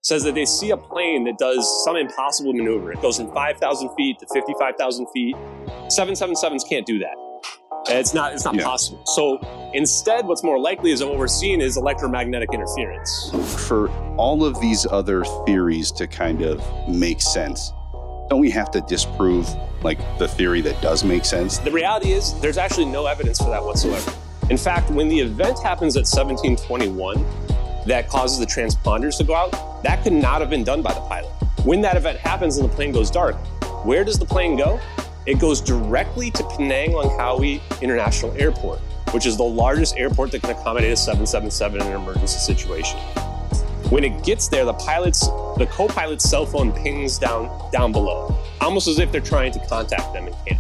says that they see a plane that does some impossible maneuver. It goes from 5,000 feet to 55,000 feet. 777s can't do that. It's not possible. So instead, what's more likely is that what we're seeing is electromagnetic interference. For all of these other theories to kind of make sense, don't we have to disprove like the theory that does make sense? The reality is there's actually no evidence for that whatsoever. In fact, when the event happens at 1721 that causes the transponders to go out, that could not have been done by the pilot. When that event happens and the plane goes dark, where does the plane go? It goes directly to Penang Langkawi International Airport, which is the largest airport that can accommodate a 777 in an emergency situation. When it gets there, the co-pilot's cell phone pings down below, almost as if they're trying to contact them and can't.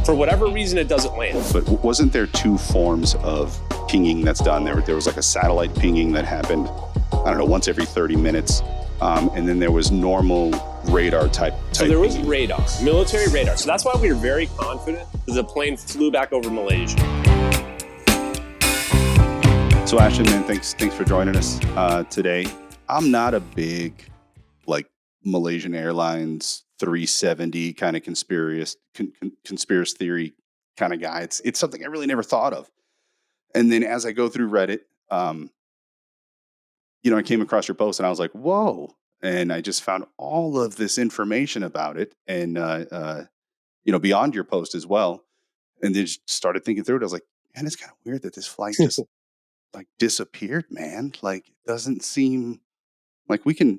For whatever reason, it doesn't land. But wasn't there two forms of pinging that's done? There was like a satellite pinging that happened, I don't know, once every 30 minutes. And then there was normal radar type So there was pinging. radar, military radar. So that's why we were very confident that the plane flew back over Malaysia. So Ashton, man, thanks for joining us today. I'm not a big Malaysian Airlines 370 kind of conspiracy theory kind of guy. It's something I really never thought of. And then as I go through Reddit, I came across your post and I was like, whoa. And I just found all of this information about it and, beyond your post as well. And then just started thinking through it. I was like, man, it's kind of weird that this flight just disappeared, man. Like, it doesn't seem like we could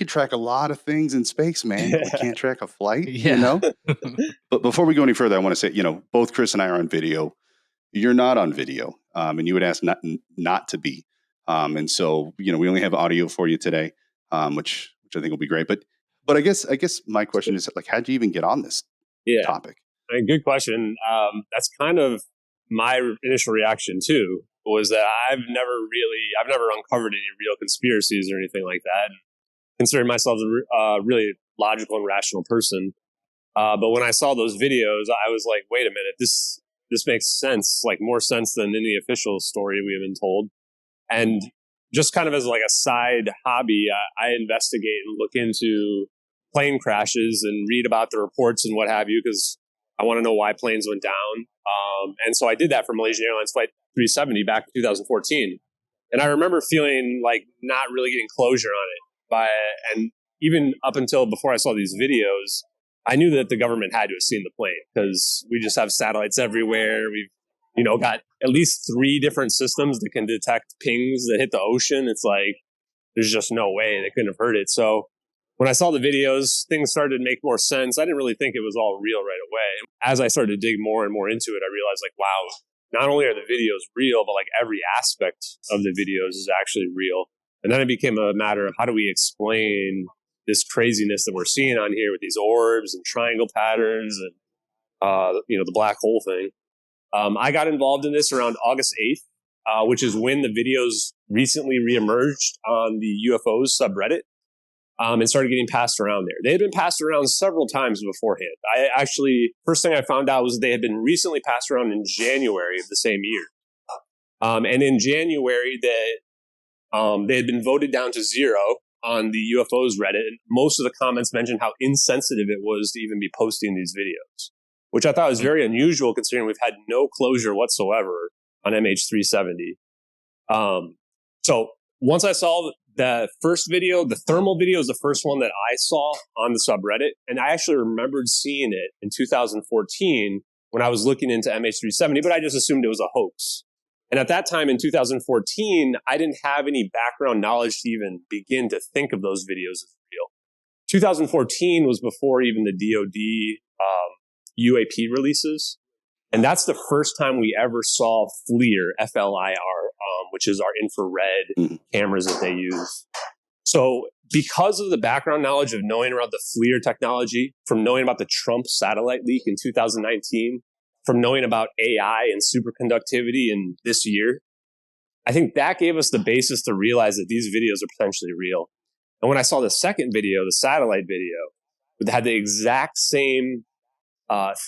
track a lot of things in space, man. But we can't track a flight, But before we go any further, I want to say, both Chris and I are on video. You're not on video, and you would ask not to be. And so, we only have audio for you today, which I think will be great. But I guess my question is, how'd you even get on this topic? Good question. That's kind of my initial reaction too, was that I've never uncovered any real conspiracies or anything like that. Consider myself a really logical and rational person. But when I saw those videos, I was like, wait a minute, this makes sense, more sense than any official story we have been told. And just kind of as a side hobby, I investigate and look into plane crashes and read about the reports and what have you, because I want to know why planes went down. And so I did that for Malaysian Airlines Flight 370 back in 2014. And I remember feeling like not really getting closure on it. And even up until before I saw these videos, I knew that the government had to have seen the plane because we just have satellites everywhere. We've, got at least 3 different systems that can detect pings that hit the ocean. It's like, there's just no way they couldn't have heard it. So when I saw the videos, things started to make more sense. I didn't really think it was all real right away. As I started to dig more and more into it, I realized wow, not only are the videos real, but every aspect of the videos is actually real. And then it became a matter of how do we explain this craziness that we're seeing on here with these orbs and triangle patterns and, the black hole thing. I got involved in this around August 8th, which is when the videos recently reemerged on the UFOs subreddit and started getting passed around there. They had been passed around several times beforehand. First thing I found out was they had been recently passed around in January of the same year. And in January, they had been voted down to 0 on the UFOs Reddit. And most of the comments mentioned how insensitive it was to even be posting these videos, which I thought was very unusual considering we've had no closure whatsoever on MH370. So once I saw the first video, the thermal video is the first one that I saw on the subreddit. And I actually remembered seeing it in 2014 when I was looking into MH370, but I just assumed it was a hoax. And at that time in 2014, I didn't have any background knowledge to even begin to think of those videos as real. 2014 was before even the DoD UAP releases. And that's the first time we ever saw FLIR, F-L-I-R, which is our infrared cameras that they use. So because of the background knowledge of knowing about the FLIR technology, from knowing about the Trump satellite leak in 2019, from knowing about AI and superconductivity in this year, I think that gave us the basis to realize that these videos are potentially real. And when I saw the second video, the satellite video, that had the exact same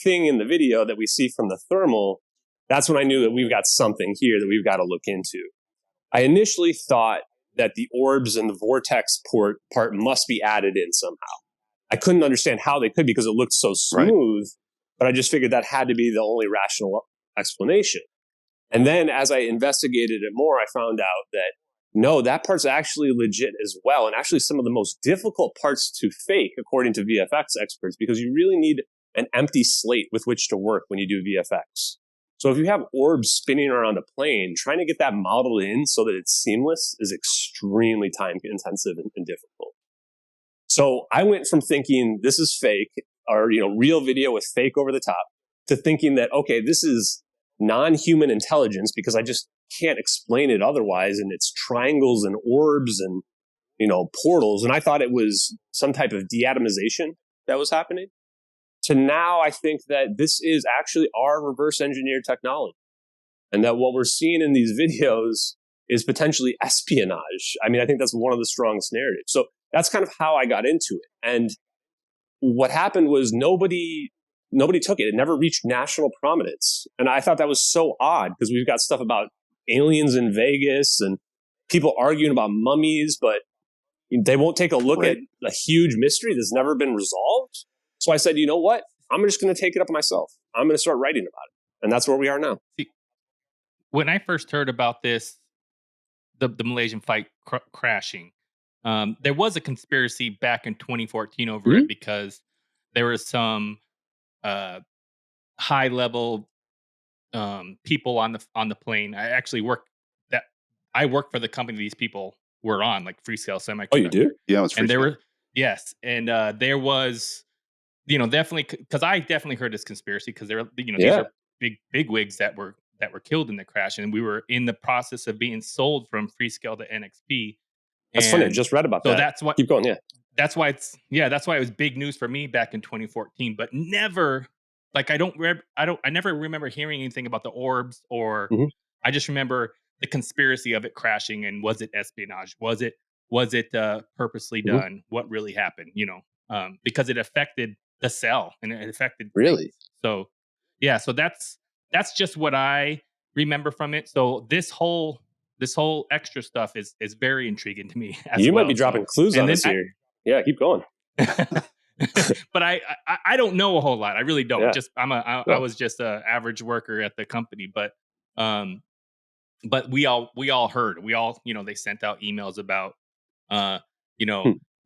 thing in the video that we see from the thermal, that's when I knew that we've got something here that we've got to look into. I initially thought that the orbs and the vortex part must be added in somehow. I couldn't understand how they could because it looked so smooth, but I just figured that had to be the only rational explanation. And then as I investigated it more, I found out that no, that part's actually legit as well. And actually some of the most difficult parts to fake, according to VFX experts, because you really need an empty slate with which to work when you do VFX. So if you have orbs spinning around a plane, trying to get that modeled in so that it's seamless is extremely time intensive and difficult. So I went from thinking this is fake or, real video with fake over the top to thinking that, okay, this is non-human intelligence because I just can't explain it otherwise. And it's triangles and orbs and, portals. And I thought it was some type of deatomization that was happening. To now, I think that this is actually our reverse engineered technology. And that what we're seeing in these videos is potentially espionage. I mean, I think that's one of the strongest narratives. So that's kind of how I got into it. And what happened was nobody took it. It never reached national prominence. And I thought that was so odd because we've got stuff about aliens in Vegas and people arguing about mummies, but they won't take a look at a huge mystery that's never been resolved. So I said, you know what? I'm just going to take it up myself. I'm going to start writing about it. And that's where we are now. When I first heard about this, the Malaysian flight crashing, there was a conspiracy back in 2014 over it because there was some high level people on the plane. I worked for the company these people were on, like Freescale Semiconductor. Oh, you do? Yeah, it's and there were there was definitely, because I definitely heard this conspiracy because these are big wigs that were killed in the crash, and we were in the process of being sold from Freescale to NXP. That's funny. I just read about that. So that's what. Keep going. Yeah. That's why it was big news for me back in 2014. But never, like I never remember hearing anything about the orbs or. I just remember the conspiracy of it crashing, and was it espionage? Was it purposely done? What really happened? Because it affected the cell and it affected really. So yeah, so that's just what I remember from it. So this whole extra stuff is very intriguing to me. You might be dropping clues on us here. Yeah, keep going. But I don't know a whole lot. I really don't. Yeah. I was just an average worker at the company, but we all heard. We all, they sent out emails about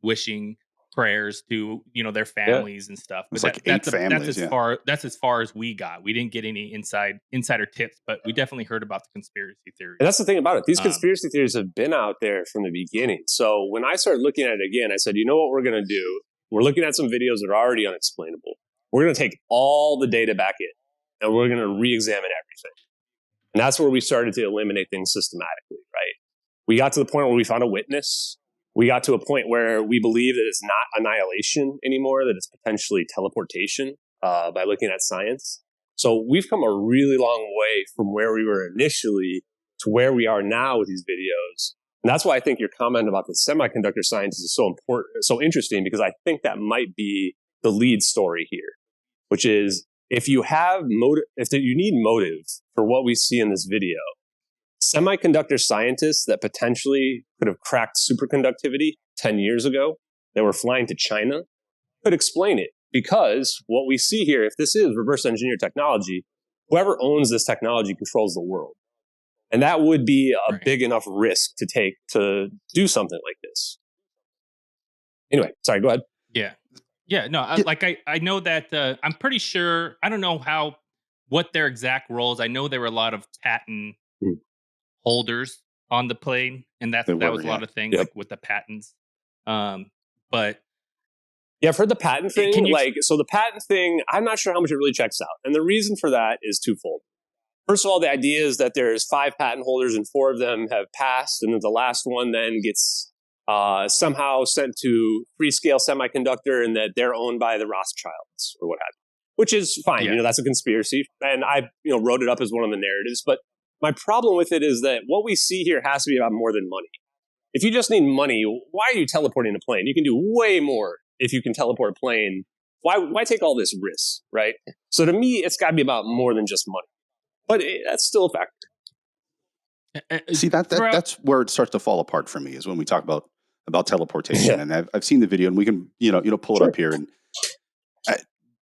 wishing prayers to their families and stuff. But that's as far as we got. We didn't get any insider tips, but we definitely heard about the conspiracy theory. And that's the thing about it. These conspiracy theories have been out there from the beginning. So when I started looking at it again, I said, you know what we're going to do? We're looking at some videos that are already unexplainable. We're going to take all the data back in, and we're going to re-examine everything. And that's where we started to eliminate things systematically, right? We got to the point where we found a witness. We got to a point where we believe that it's not annihilation anymore, that it's potentially teleportation by looking at science. So we've come a really long way from where we were initially to where we are now with these videos. And that's why I think your comment about the semiconductor science is so important, so interesting, because I think that might be the lead story here, which is if you have you need motive for what we see in this video, semiconductor scientists that potentially could have cracked superconductivity 10 years ago that were flying to China could explain it. Because what we see here, if this is reverse engineered technology, whoever owns this technology controls the world. And that would be a big enough risk to take to do something like this. Anyway, sorry, go ahead. Yeah, no, I know that I'm pretty sure, I don't know what their exact roles. I know there were a lot of patent holders on the plane, and that was a lot of things like with the patents. But yeah, I've heard the patent thing. So the patent thing, I'm not sure how much it really checks out. And the reason for that is twofold. First of all, the idea is that there's 5 patent holders and 4 of them have passed, and then the last one then gets somehow sent to Freescale Semiconductor, and that they're owned by the Rothschilds or what have you, which is fine. Yeah. That's a conspiracy, and I wrote it up as one of the narratives. But my problem with it is that what we see here has to be about more than money. If you just need money, why are you teleporting a plane? You can do way more if you can teleport a plane. Why take all this risk, right? So to me, it's got to be about more than just money. But that's still a factor. See, that's where it starts to fall apart for me, is when we talk about teleportation. And I've seen the video, and we can pull it up here. And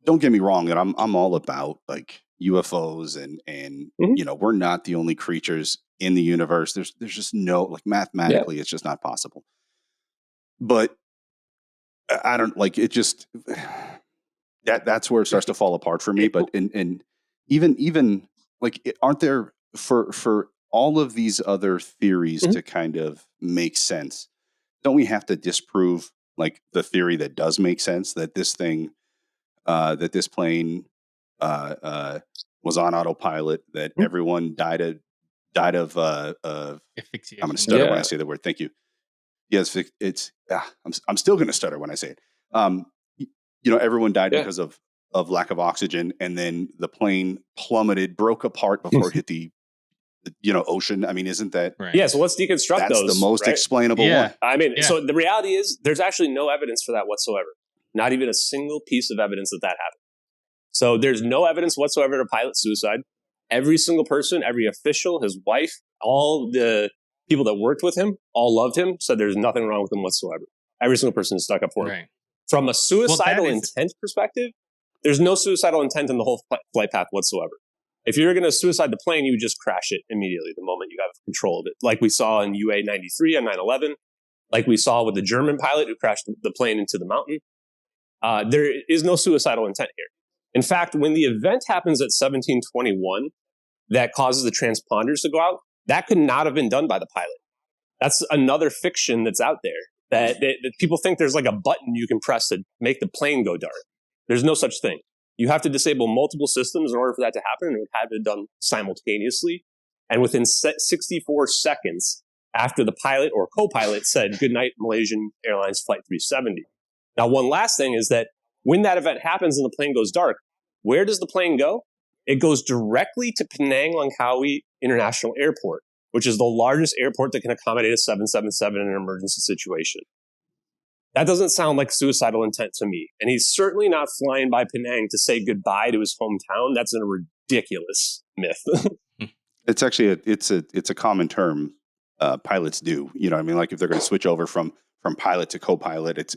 don't get me wrong, that I'm all about like UFOs and we're not the only creatures in the universe. There's just no, like, mathematically it's just not possible. But I don't like it. Just that's where it starts to fall apart for me. But and even like, aren't there for all of these other theories to kind of make sense? Don't we have to disprove like the theory that does make sense, that this thing, that this plane was on autopilot, that everyone died of asphyxiation. I'm going to stutter when I say the word. Thank you. Yes, it's I'm still going to stutter when I say it. Everyone died because of lack of oxygen, and then the plane plummeted, broke apart before it hit the ocean. I mean, isn't that right? Yeah, so let's deconstruct those. That's the most explainable one. I mean, so the reality is there's actually no evidence for that whatsoever. Not even a single piece of evidence that happened. So there's no evidence whatsoever to pilot suicide. Every single person, every official, his wife, all the people that worked with him, all loved him, said there's nothing wrong with him whatsoever. Every single person stuck up for him. Right. From a suicidal intent perspective, there's no suicidal intent in the whole flight path whatsoever. If you're going to suicide the plane, you would just crash it immediately the moment you have control of it. Like we saw in UA 93 on 9/11, like we saw with the German pilot who crashed the plane into the mountain. There is no suicidal intent here. In fact, when the event happens at 1721 that causes the transponders to go out, that could not have been done by the pilot. That's another fiction that's out there, that people think there's like a button you can press to make the plane go dark. There's no such thing. You have to disable multiple systems in order for that to happen, and it would have been done simultaneously. And within 64 seconds after the pilot or co-pilot said, "Good night, Malaysian Airlines Flight 370. Now, one last thing is that when that event happens and the plane goes dark, where does the plane go? It goes directly to Penang Langkawi International Airport, which is the largest airport that can accommodate a 777 in an emergency situation. That doesn't sound like suicidal intent to me. And he's certainly not flying by Penang to say goodbye to his hometown. That's a ridiculous myth. It's actually it's a common term pilots do. You know what I mean? Like if they're going to switch over from pilot to co-pilot,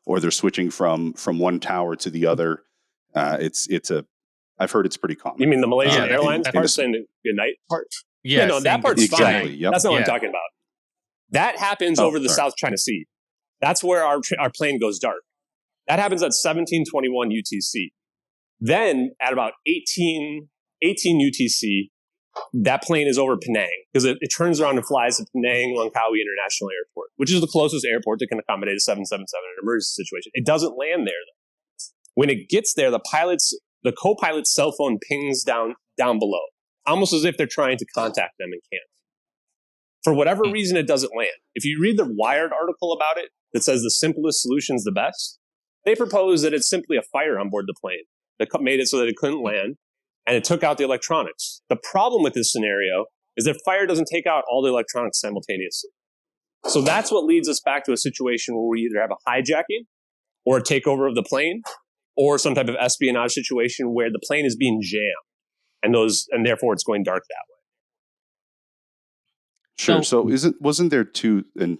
or they're switching from one tower to the other. I've heard it's pretty common. You mean the Malaysian Airlines part, saying the good night part? Yeah, no, that part's exactly, fine. Yep. That's not what I'm talking about. That happens over the South China Sea. That's where our plane goes dark. That happens at 1721 UTC. Then at about 18 UTC, that plane is over Penang because it turns around and flies to Penang Langkawi International Airport, which is the closest airport that can accommodate a 777 in an emergency situation. It doesn't land there though. When it gets there, the co-pilot's cell phone pings down below, almost as if they're trying to contact them and can't. For whatever reason, it doesn't land. If you read the Wired article about it that says the simplest solution is the best, they propose that it's simply a fire on board the plane that made it so that it couldn't land, and it took out the electronics. The problem with this scenario is that fire doesn't take out all the electronics simultaneously. So that's what leads us back to a situation where we either have a hijacking or a takeover of the plane, or some type of espionage situation where the plane is being jammed, and therefore it's going dark that way. Sure. So wasn't there two? And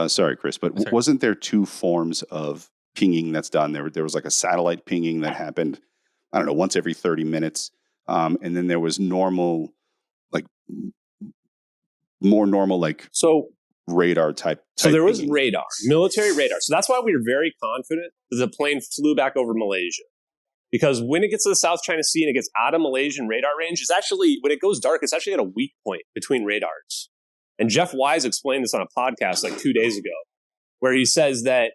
sorry, Chris, but wasn't there two forms of pinging that's done? There was like a satellite pinging that happened, I don't know, once every 30 minutes, and then there was normal, like more normal, like radar type. So there was pinging. radar, military radar. So that's why we were very confident that the plane flew back over Malaysia. Because when it gets to the South China Sea and it gets out of Malaysian radar range, it's actually, when it goes dark, it's actually at a weak point between radars. And Jeff Wise explained this on a podcast like 2 days ago, where he says that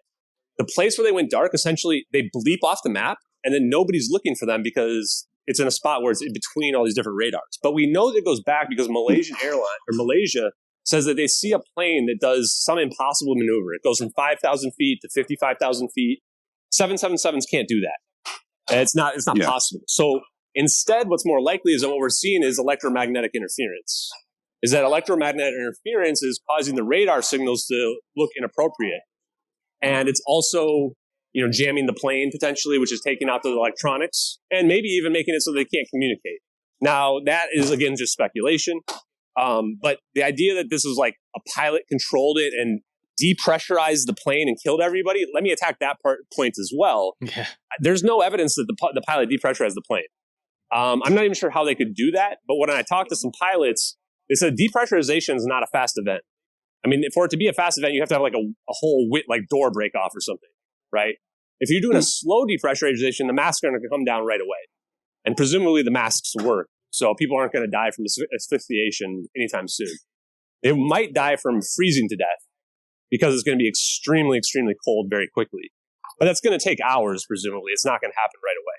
the place where they went dark, essentially, they bleep off the map and then nobody's looking for them because it's in a spot where it's in between all these different radars. But we know that it goes back because Malaysian Airlines or Malaysia says that they see a plane that does some impossible maneuver. It goes from 5,000 feet to 55,000 feet. 777s can't do that. And it's not possible. So instead, what's more likely is that what we're seeing is electromagnetic interference. Is that electromagnetic interference is causing the radar signals to look inappropriate. And it's also, jamming the plane potentially, which is taking out the electronics and maybe even making it so they can't communicate. Now, that is, again, just speculation. But the idea that this was like a pilot controlled it and depressurized the plane and killed everybody, let me attack that point as well. Yeah. There's no evidence that the pilot depressurized the plane. I'm not even sure how they could do that. But when I talked to some pilots, they said depressurization is not a fast event. I mean, for it to be a fast event, you have to have like a whole like door break off or something, right? If you're doing a slow depressurization, the masks are going to come down right away. And presumably the masks work. So people aren't going to die from asphyxiation anytime soon. They might die from freezing to death because it's going to be extremely, extremely cold very quickly. But that's going to take hours, presumably. It's not going to happen right away.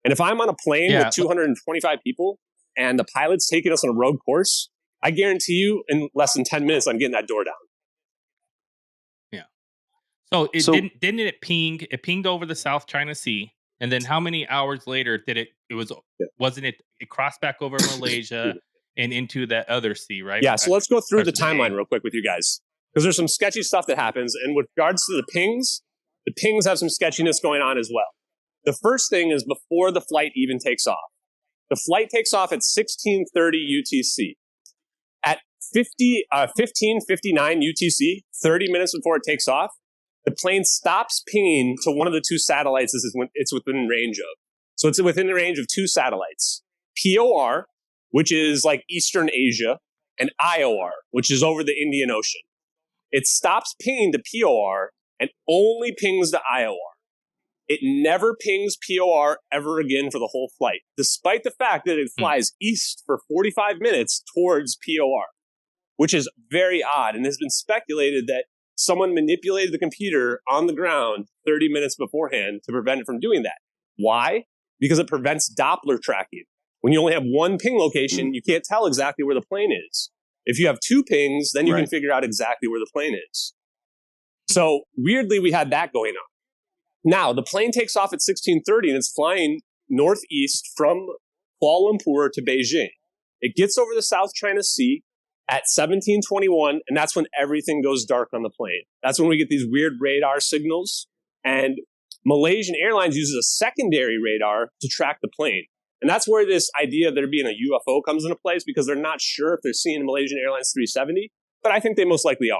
And if I'm on a plane with 225 people and the pilot's taking us on a road course, I guarantee you in less than 10 minutes, I'm getting that door down. Yeah. So didn't it ping? It pinged over the South China Sea. And then how many hours later did it crossed back over Malaysia and into that other sea, right? Yeah. So let's go through the timeline real quick with you guys. Because there's some sketchy stuff that happens. And with regards to the pings have some sketchiness going on as well. The first thing is before the flight even takes off. The flight takes off at 16:30 UTC. At 15:59 UTC, 30 minutes before it takes off, the plane stops pinging to one of the two satellites it's within range of. So it's within the range of two satellites. POR, which is like Eastern Asia, and IOR, which is over the Indian Ocean. It stops pinging to POR and only pings to IOR. It never pings POR ever again for the whole flight, despite the fact that it flies east for 45 minutes towards POR, which is very odd and has been speculated that someone manipulated the computer on the ground 30 minutes beforehand to prevent it from doing that. Why? Because it prevents Doppler tracking. When you only have one ping location, you can't tell exactly where the plane is. If you have two pings, then you can figure out exactly where the plane is. So weirdly, we had that going on. Now, the plane takes off at 16:30 and it's flying northeast from Kuala Lumpur to Beijing. It gets over the South China Sea at 17:21, and that's when everything goes dark on the plane. That's when we get these weird radar signals. And Malaysian Airlines uses a secondary radar to track the plane. And that's where this idea of there being a UFO comes into place, because they're not sure if they're seeing Malaysian Airlines 370, but I think they most likely are.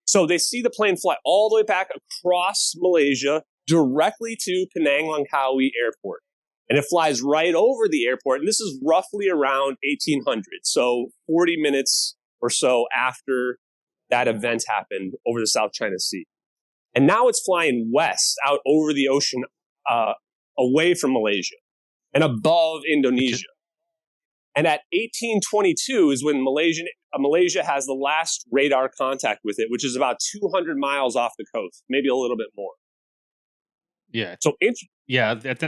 So they see the plane fly all the way back across Malaysia directly to Penang Langkawi Airport. And it flies right over the airport. And this is roughly around 1800. So 40 minutes or so after that event happened over the South China Sea. And now it's flying west out over the ocean, away from Malaysia and above Indonesia. And at 1822 is when Malaysia has the last radar contact with it, which is about 200 miles off the coast, maybe a little bit more. Yeah. So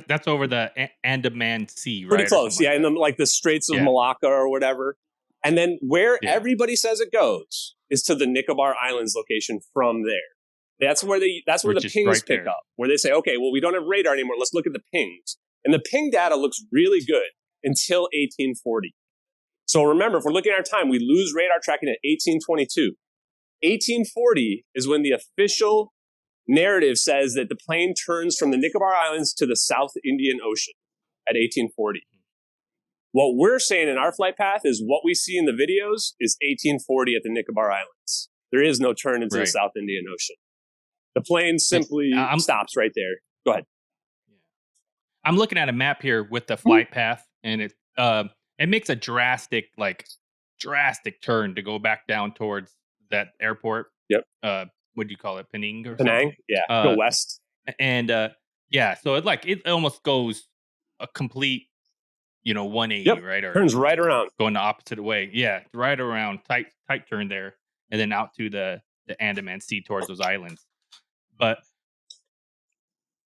that's over the Andaman Sea, right? Pretty close, yeah, in the Straits of Malacca or whatever. And then where everybody says it goes is to the Nicobar Islands location from there. That's where the pings pick up, where they say, okay, well, we don't have radar anymore. Let's look at the pings. And the ping data looks really good until 1840. So remember, if we're looking at our time, we lose radar tracking at 1822. 1840 is when the official narrative says that the plane turns from the Nicobar Islands to the South Indian Ocean at 1840. What we're saying in our flight path is what we see in the videos is 1840 at the Nicobar Islands. There is no turn into the South Indian Ocean. The plane simply stops right there. Go ahead. I'm looking at a map here with the flight path, and it makes a drastic turn to go back down towards that airport. Yep. What do you call it? Penang or Penang? something? Yeah. Go west. And so it almost goes a complete 180, right? Or turns right around. Going the opposite way. Yeah, right around, tight turn there, and then out to the Andaman Sea towards those islands. But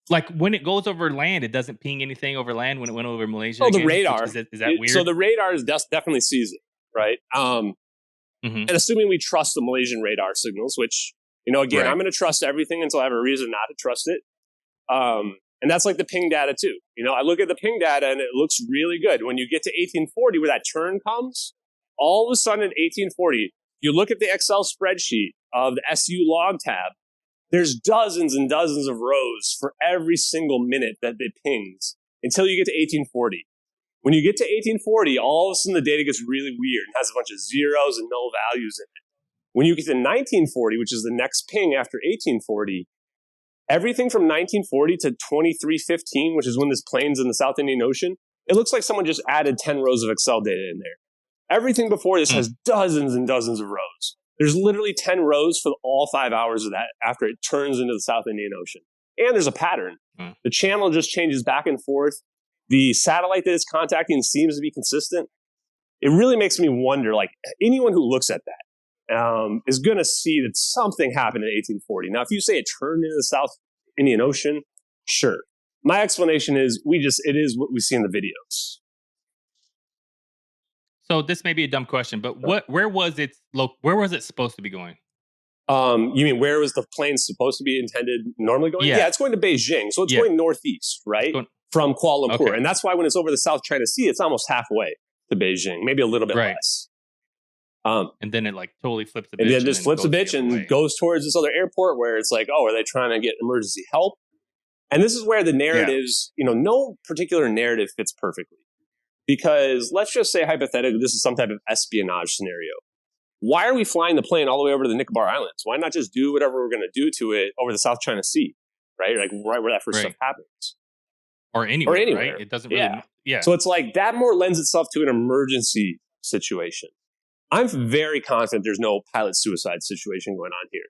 like when it goes over land, it doesn't ping anything over land when it went over Malaysia. Oh, the radar. Is that weird? So the radar definitely sees it, right? And assuming we trust the Malaysian radar signals, which, again, I'm going to trust everything until I have a reason not to trust it. And that's like the ping data too. I look at the ping data and it looks really good. When you get to 1840, where that turn comes, all of a sudden in 1840, you look at the Excel spreadsheet of the SU log tab, there's dozens and dozens of rows for every single minute that it pings until you get to 1840. When you get to 1840, all of a sudden the data gets really weird and has a bunch of zeros and no values in it. When you get to 1940, which is the next ping after 1840, everything from 1940 to 2315, which is when this plane's in the South Indian Ocean, it looks like someone just added 10 rows of Excel data in there. Everything before this has dozens and dozens of rows. There's literally 10 rows for all 5 hours of that after it turns into the South Indian Ocean. And there's a pattern. The channel just changes back and forth. The satellite that it's contacting seems to be consistent. It really makes me wonder, like, anyone who looks at that is going to see that something happened in 1840. Now, if you say it turned into the South Indian Ocean, sure. My explanation is it is what we see in the videos. So this may be a dumb question, but where was it supposed to be going? You mean where was the plane supposed to be intended normally going? Yeah, it's going to Beijing. So it's going northeast, right? From Kuala Lumpur. Okay. And that's why when it's over the South China Sea, it's almost halfway to Beijing, maybe a little bit less. And then it like totally flips a bitch. And then just flips a bitch and goes towards this other airport where it's like, oh, are they trying to get emergency help? And this is where the narratives, no particular narrative fits perfectly. Because let's just say hypothetically, this is some type of espionage scenario. Why are we flying the plane all the way over to the Nicobar Islands? Why not just do whatever we're going to do to it over the South China Sea, right? Like right where that first stuff happens. Or anywhere, right? It doesn't really... Yeah. So it's like that more lends itself to an emergency situation. I'm very confident there's no pilot suicide situation going on here.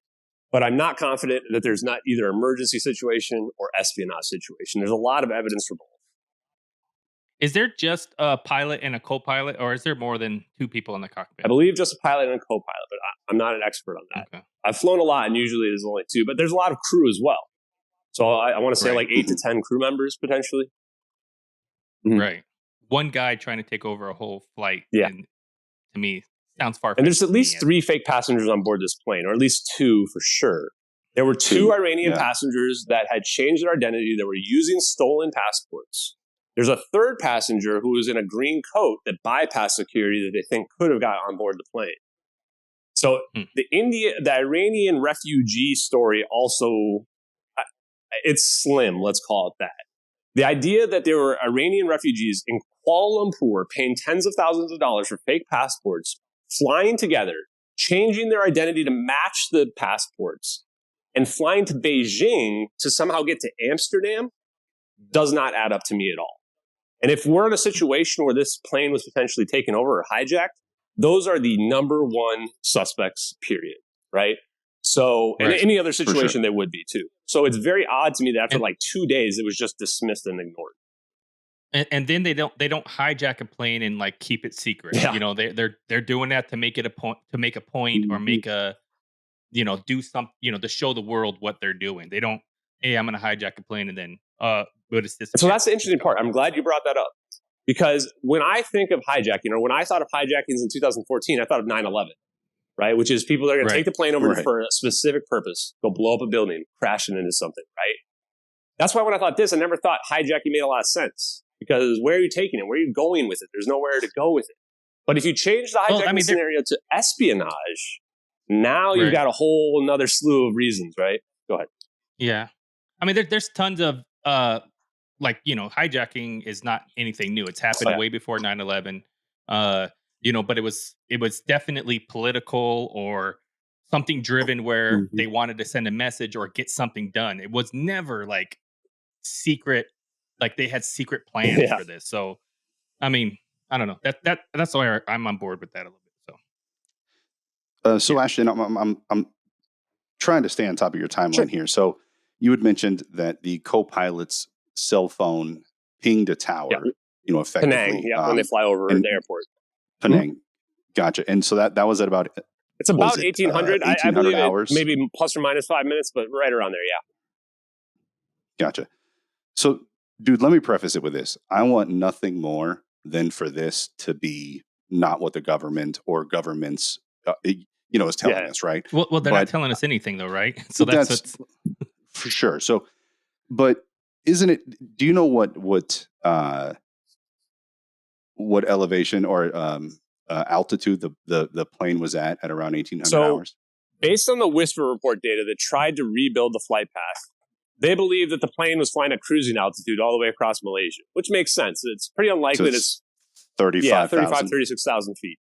But I'm not confident that there's not either emergency situation or espionage situation. There's a lot of evidence for both. Is there just a pilot and a co-pilot, or is there more than two people in the cockpit? I believe just a pilot and a co-pilot, but I'm not an expert on that. Okay. I've flown a lot, and usually there's only two, but there's a lot of crew as well. So I want to say like 8 to 10 crew members, potentially. Right. One guy trying to take over a whole flight, and to me, sounds far-fetched. And there's at least 3 fake passengers on board this plane, or at least 2 for sure. There were 2 Iranian passengers that had changed their identity, that were using stolen passports. There's a 3rd passenger who was in a green coat that bypassed security that they think could have got on board the plane. So the Iranian refugee story also, it's slim, let's call it that. The idea that there were Iranian refugees in Kuala Lumpur paying tens of thousands of dollars for fake passports, flying together, changing their identity to match the passports, and flying to Beijing to somehow get to Amsterdam does not add up to me at all. And if we're in a situation where this plane was potentially taken over or hijacked, those are the number 1 suspects, period, right? So in any other situation, they would be too. So it's very odd to me that after like 2 days, it was just dismissed and ignored. And then they don't hijack a plane and like keep it secret. Yeah. They're doing that to make it a point, or make a, do something, to show the world what they're doing. They don't, hey, I'm going to hijack a plane and then, but it's this. So that's the interesting part. I'm glad you brought that up, because when I think of hijacking, or when I thought of hijackings in 2014, I thought of 9/11, right? Which is people that are going to take the plane over for a specific purpose, go blow up a building, crash it into something, right? That's why when I thought this, I never thought hijacking made a lot of sense, because where are you taking it? Where are you going with it? There's nowhere to go with it. But if you change the hijacking scenario to espionage, now you've got a whole another slew of reasons, right? Go ahead. Yeah. I mean, there's tons of, hijacking is not anything new. It's happened way before 9/11, but it was definitely political or something driven where they wanted to send a message or get something done. It was never like secret, like they had secret plans for this. So, I mean, I don't know. That's why I'm on board with that a little bit. So Ashton, I'm trying to stay on top of your timeline here. So you had mentioned that the co-pilot's cell phone pinged a tower, effectively. Penang, when they fly over the airport. Penang, gotcha. And so that was at about... It's about 1,800. I believe hours? Maybe plus or minus 5 minutes, but right around there, Gotcha. So, dude, let me preface it with this. I want nothing more than for this to be not what the government or governments... is telling us, right? Well, they're not telling us anything, though, right? So that's for sure. So, but isn't it? Do you know what elevation or altitude the plane was at around 1,800 hours? Based on the Whisper report data that tried to rebuild the flight path, they believe that the plane was flying at cruising altitude all the way across Malaysia, which makes sense. It's pretty unlikely that it's 36,000 feet.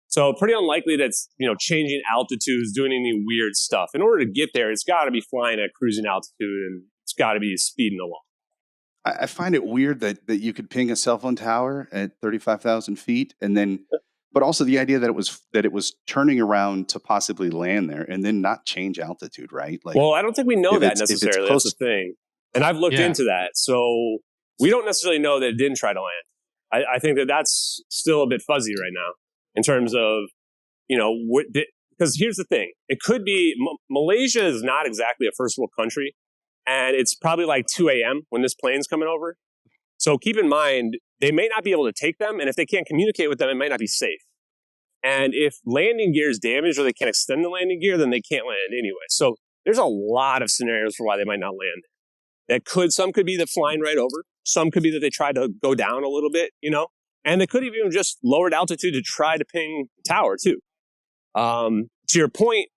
So pretty unlikely that it's, changing altitudes, doing any weird stuff. In order to get there, it's got to be flying at cruising altitude and it's got to be speeding along. I find it weird that you could ping a cell phone tower at 35,000 feet, and then, but also the idea that it was turning around to possibly land there and then not change altitude, right? Like, well, I don't think we know that necessarily. That's the thing, and I've looked into that, so we don't necessarily know that it didn't try to land. I think that's still a bit fuzzy right now in terms of, because here's the thing: it could be Malaysia is not exactly a first world country. And it's probably like 2 a.m. when this plane's coming over. So keep in mind, they may not be able to take them. And if they can't communicate with them, it might not be safe. And if landing gear is damaged or they can't extend the landing gear, then they can't land anyway. So there's a lot of scenarios for why they might not land there. Some could be that flying right over. Some could be that they tried to go down a little bit, And they could have even just lowered altitude to try to ping the tower too. To your point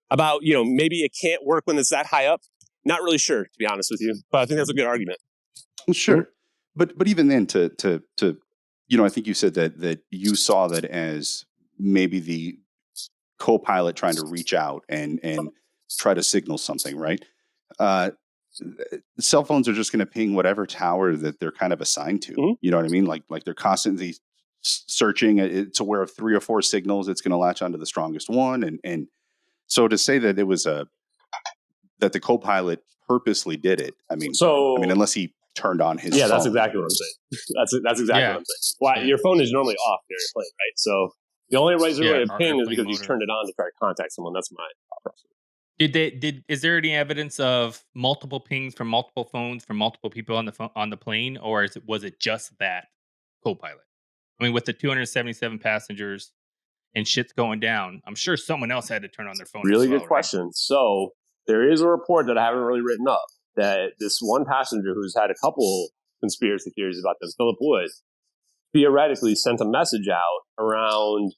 about, maybe it can't work when it's that high up. Not really sure, to be honest with you, but I think that's a good argument. Well, sure, but even then, to I think you said that you saw that as maybe the co-pilot trying to reach out and try to signal something, right? Cell phones are just going to ping whatever tower that they're kind of assigned to. Mm-hmm. You know what I mean? Like they're constantly searching. It's aware of 3 or 4 signals. It's going to latch onto the strongest one, and so to say that it was that the co-pilot purposely did it. I mean, unless he turned on his phone. That's exactly what I'm saying. That's exactly what I'm saying. Well, your phone is normally off during your plane, right? So the only reason to ping is because you turned it on to try to contact someone. That's my process. Is there any evidence of multiple pings from multiple phones from multiple people on the plane, or was it just that co-pilot? I mean, with the 277 passengers and shit's going down, I'm sure someone else had to turn on their phone. Really good question. Right? So there is a report that I haven't really written up that this one passenger who's had a couple conspiracy theories about this, Philip Wood, theoretically sent a message out around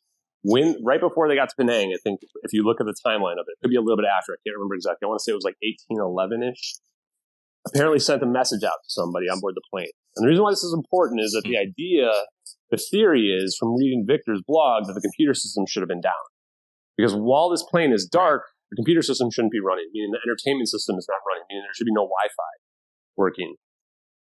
right before they got to Penang. I think if you look at the timeline of it could be a little bit after. I can't remember exactly. I want to say it was like 1811-ish. Apparently sent a message out to somebody on board the plane. And the reason why this is important is that the theory is from reading Victor's blog that the computer system should have been down. Because while this plane is dark, the computer system shouldn't be running, meaning the entertainment system is not running, meaning there should be no Wi-Fi working.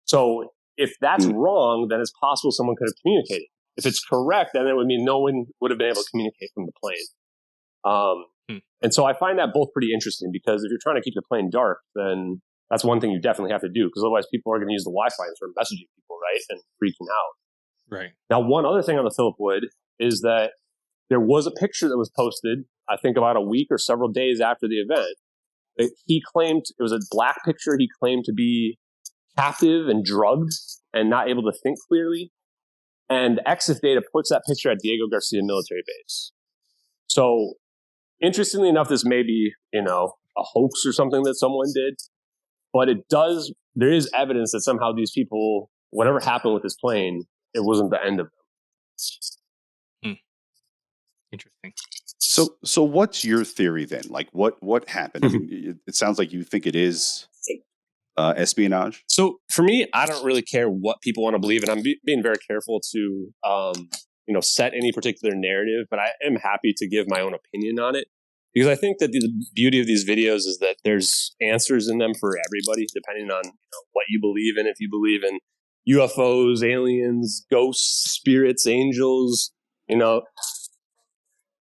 So if that's wrong, then it's possible someone could have communicated. If it's correct, then it would mean no one would have been able to communicate from the plane. And so I find that both pretty interesting because if you're trying to keep the plane dark, then that's one thing you definitely have to do because otherwise people are going to use the Wi-Fi and start messaging people, right? And freaking out. Right. Now, one other thing on the Philip Wood is that there was a picture that was posted, I think about a week or several days after the event. He claimed it was a black picture. He claimed to be captive and drugged and not able to think clearly. And EXIF data puts that picture at Diego Garcia military base. So interestingly enough, this may be, a hoax or something that someone did, but there is evidence that somehow these people, whatever happened with this plane, it wasn't the end of them. Interesting. So what's your theory then? Like what happened? I mean, it sounds like you think it is espionage. So for me, I don't really care what people want to believe, and I'm being very careful to set any particular narrative. But I am happy to give my own opinion on it because I think that the beauty of these videos is that there's answers in them for everybody, depending on what you believe in. If you believe in UFOs, aliens, ghosts, spirits, angels,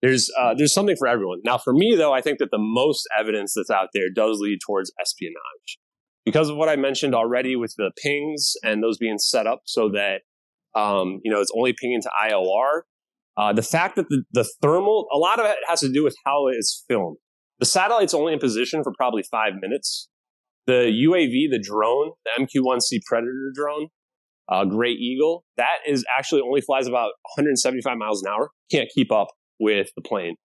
there's something for everyone. Now, for me, though, I think that the most evidence that's out there does lead towards espionage because of what I mentioned already with the pings and those being set up so that, it's only pinging to IOR. The fact that the thermal, a lot of it has to do with how it's filmed. The satellite's only in position for probably 5 minutes. The UAV, the drone, the MQ-1C Predator drone, Gray Eagle, that is actually only flies about 175 miles an hour. Can't keep up with the plane.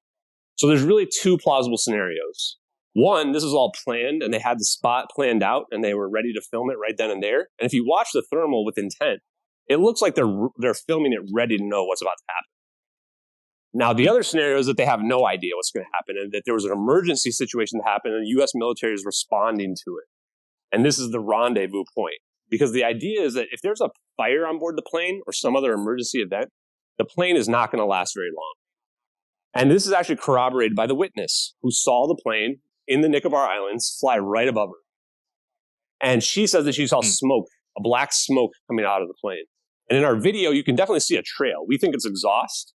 So there's really 2 plausible scenarios. One, this is all planned and they had the spot planned out and they were ready to film it right then and there. And if you watch the thermal with intent, it looks like they're filming it ready to know what's about to happen. Now, the other scenario is that they have no idea what's going to happen and that there was an emergency situation that happened and the U.S. military is responding to it. And this is the rendezvous point. Because the idea is that if there's a fire on board the plane or some other emergency event, the plane is not going to last very long. And this is actually corroborated by the witness who saw the plane in the Nicobar Islands fly right above her. And she says that she saw smoke, a black smoke coming out of the plane. And in our video, you can definitely see a trail. We think it's exhaust,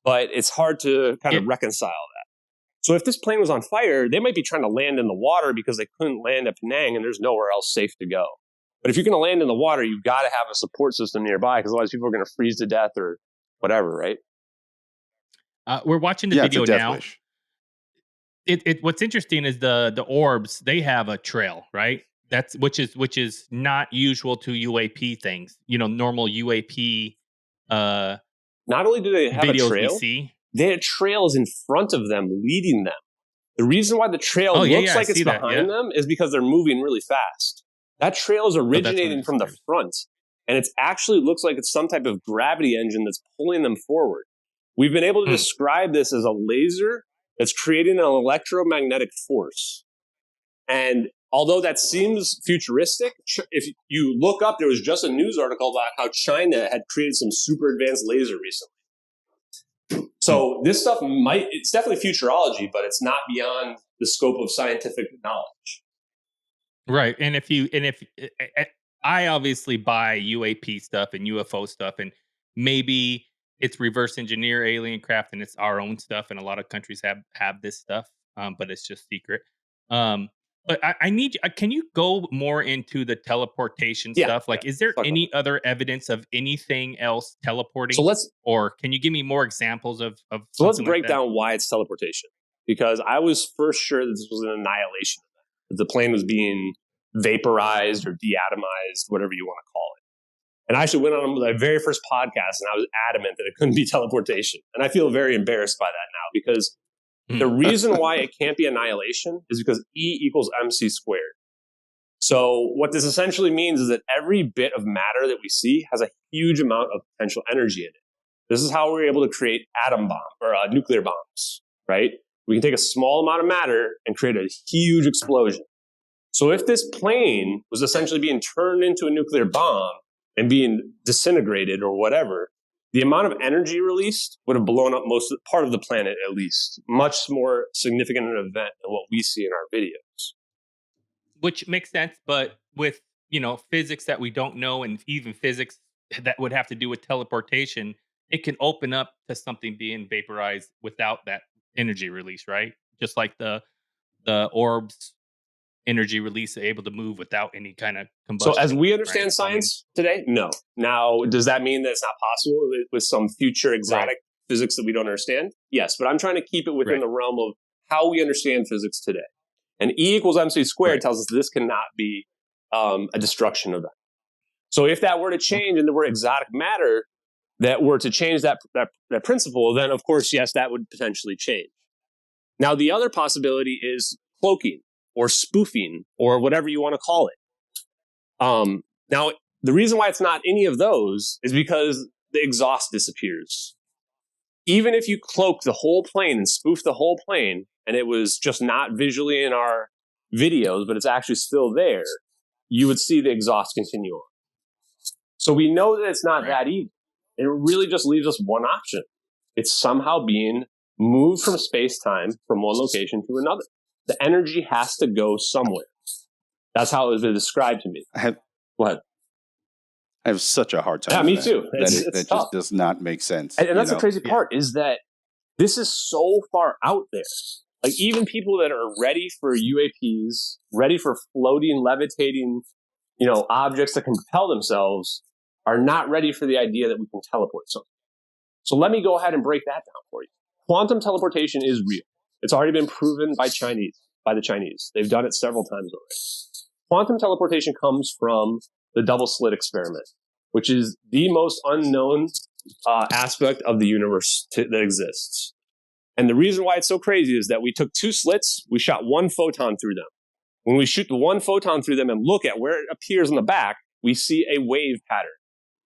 but it's hard to kind of reconcile that. So if this plane was on fire, they might be trying to land in the water because they couldn't land at Penang and there's nowhere else safe to go. But if you're going to land in the water, you've got to have a support system nearby because otherwise people are going to freeze to death or whatever, right? We're watching the video now. What's interesting is the orbs. They have a trail, right? Which is not usual to UAP things. Normal UAP. Not only do they have a trail, they had trails in front of them, leading them. The reason why the trail looks like it's behind them is because they're moving really fast. That trail is originating from the front, and it actually looks like it's some type of gravity engine that's pulling them forward. We've been able to describe this as a laser that's creating an electromagnetic force. And although that seems futuristic, if you look up, there was just a news article about how China had created some super advanced laser recently. So this stuff it's definitely futurology, but it's not beyond the scope of scientific knowledge. Right. And if I obviously buy UAP stuff and UFO stuff, and maybe it's reverse engineer alien craft and it's our own stuff. And a lot of countries have this stuff, but it's just secret. But I need you. Can you go more into the teleportation stuff? Like, is there any other evidence of anything else teleporting? Or can you give me more examples of? So let's break down why it's teleportation. Because I was first sure that this was an annihilation event, that the plane was being vaporized or deatomized, whatever you want to call it. And I actually went on my very first podcast and I was adamant that it couldn't be teleportation. And I feel very embarrassed by that now because the reason why it can't be annihilation is because E equals MC squared. So what this essentially means is that every bit of matter that we see has a huge amount of potential energy in it. This is how we're able to create atom bomb or nuclear bombs, right? We can take a small amount of matter and create a huge explosion. So if this plane was essentially being turned into a nuclear bomb and being disintegrated or whatever, the amount of energy released would have blown up part of the planet, at least. Much more significant an event than what we see in our videos. Which makes sense, but with physics that we don't know, and even physics that would have to do with teleportation, it can open up to something being vaporized without that energy release, right? Just like the orbs energy release are able to move without any kind of combustion. So as we understand science today, no. Now, does that mean that it's not possible with some future exotic physics that we don't understand? Yes, but I'm trying to keep it within the realm of how we understand physics today. And E equals MC squared tells us this cannot be a destruction event. So if that were to change and there were exotic matter that were to change that principle, then of course, yes, that would potentially change. Now, the other possibility is cloaking or spoofing or whatever you want to call it. Now, the reason why it's not any of those is because the exhaust disappears. Even if you cloak the whole plane and spoof the whole plane, and it was just not visually in our videos, but it's actually still there, you would see the exhaust continue on. So we know that it's not that easy. It really just leaves us one option. It's somehow being moved from space-time from one location to another. The energy has to go somewhere. That's how it was described to me. Go ahead. I have such a hard time. Yeah, me too. That just does not make sense. And that's the crazy part is that this is so far out there. Like even people that are ready for UAPs, ready for floating, levitating, objects that can propel themselves, are not ready for the idea that we can teleport something. So let me go ahead and break that down for you. Quantum teleportation is real. It's already been proven by the Chinese. They've done it several times already. Quantum teleportation comes from the double slit experiment, which is the most unknown aspect of the universe that exists. And the reason why it's so crazy is that we took two slits, we shot one photon through them. When we shoot the one photon through them and look at where it appears in the back, we see a wave pattern,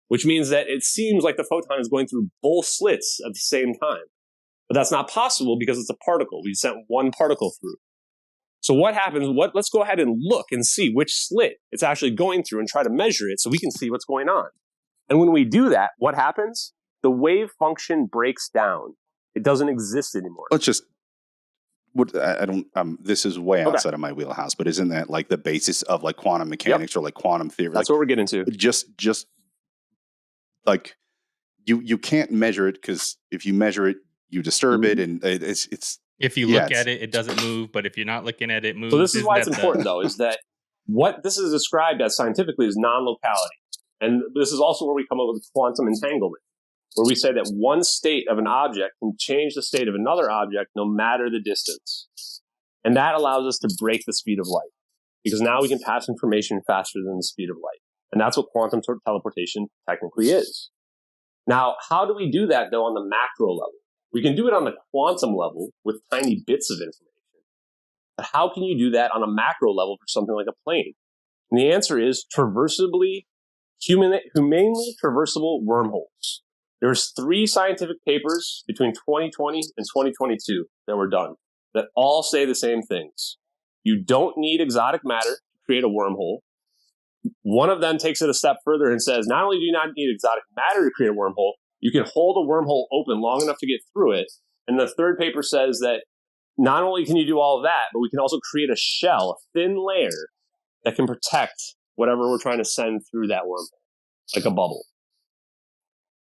which means that it seems like the photon is going through both slits at the same time. But that's not possible because it's a particle. We sent one particle through. So what happens? Let's go ahead and look and see which slit it's actually going through and try to measure it so we can see what's going on. And when we do that, what happens? The wave function breaks down. It doesn't exist anymore. Let's just, I don't, this is way outside of my wheelhouse, but isn't that like the basis of like quantum mechanics or like quantum theory? That's what we're getting to. Just like you can't measure it, because if you measure it, you disturb it, and it's if you look at it, it doesn't move, but if you're not looking at it, it moves. So this is why it's important, though, is that what this is described as scientifically is non-locality. And this is also where we come up with quantum entanglement, where we say that one state of an object can change the state of another object no matter the distance. And that allows us to break the speed of light, because now we can pass information faster than the speed of light. And that's what quantum teleportation technically is. Now, how do we do that, though, on the macro level? We can do it on the quantum level with tiny bits of information. But how can you do that on a macro level for something like a plane? And the answer is humanely traversable wormholes. There's 3 scientific papers between 2020 and 2022 that were done that all say the same things. You don't need exotic matter to create a wormhole. One of them takes it a step further and says, not only do you not need exotic matter to create a wormhole, you can hold a wormhole open long enough to get through it. And the third paper says that not only can you do all of that, but we can also create a shell, a thin layer that can protect whatever we're trying to send through that wormhole, like a bubble.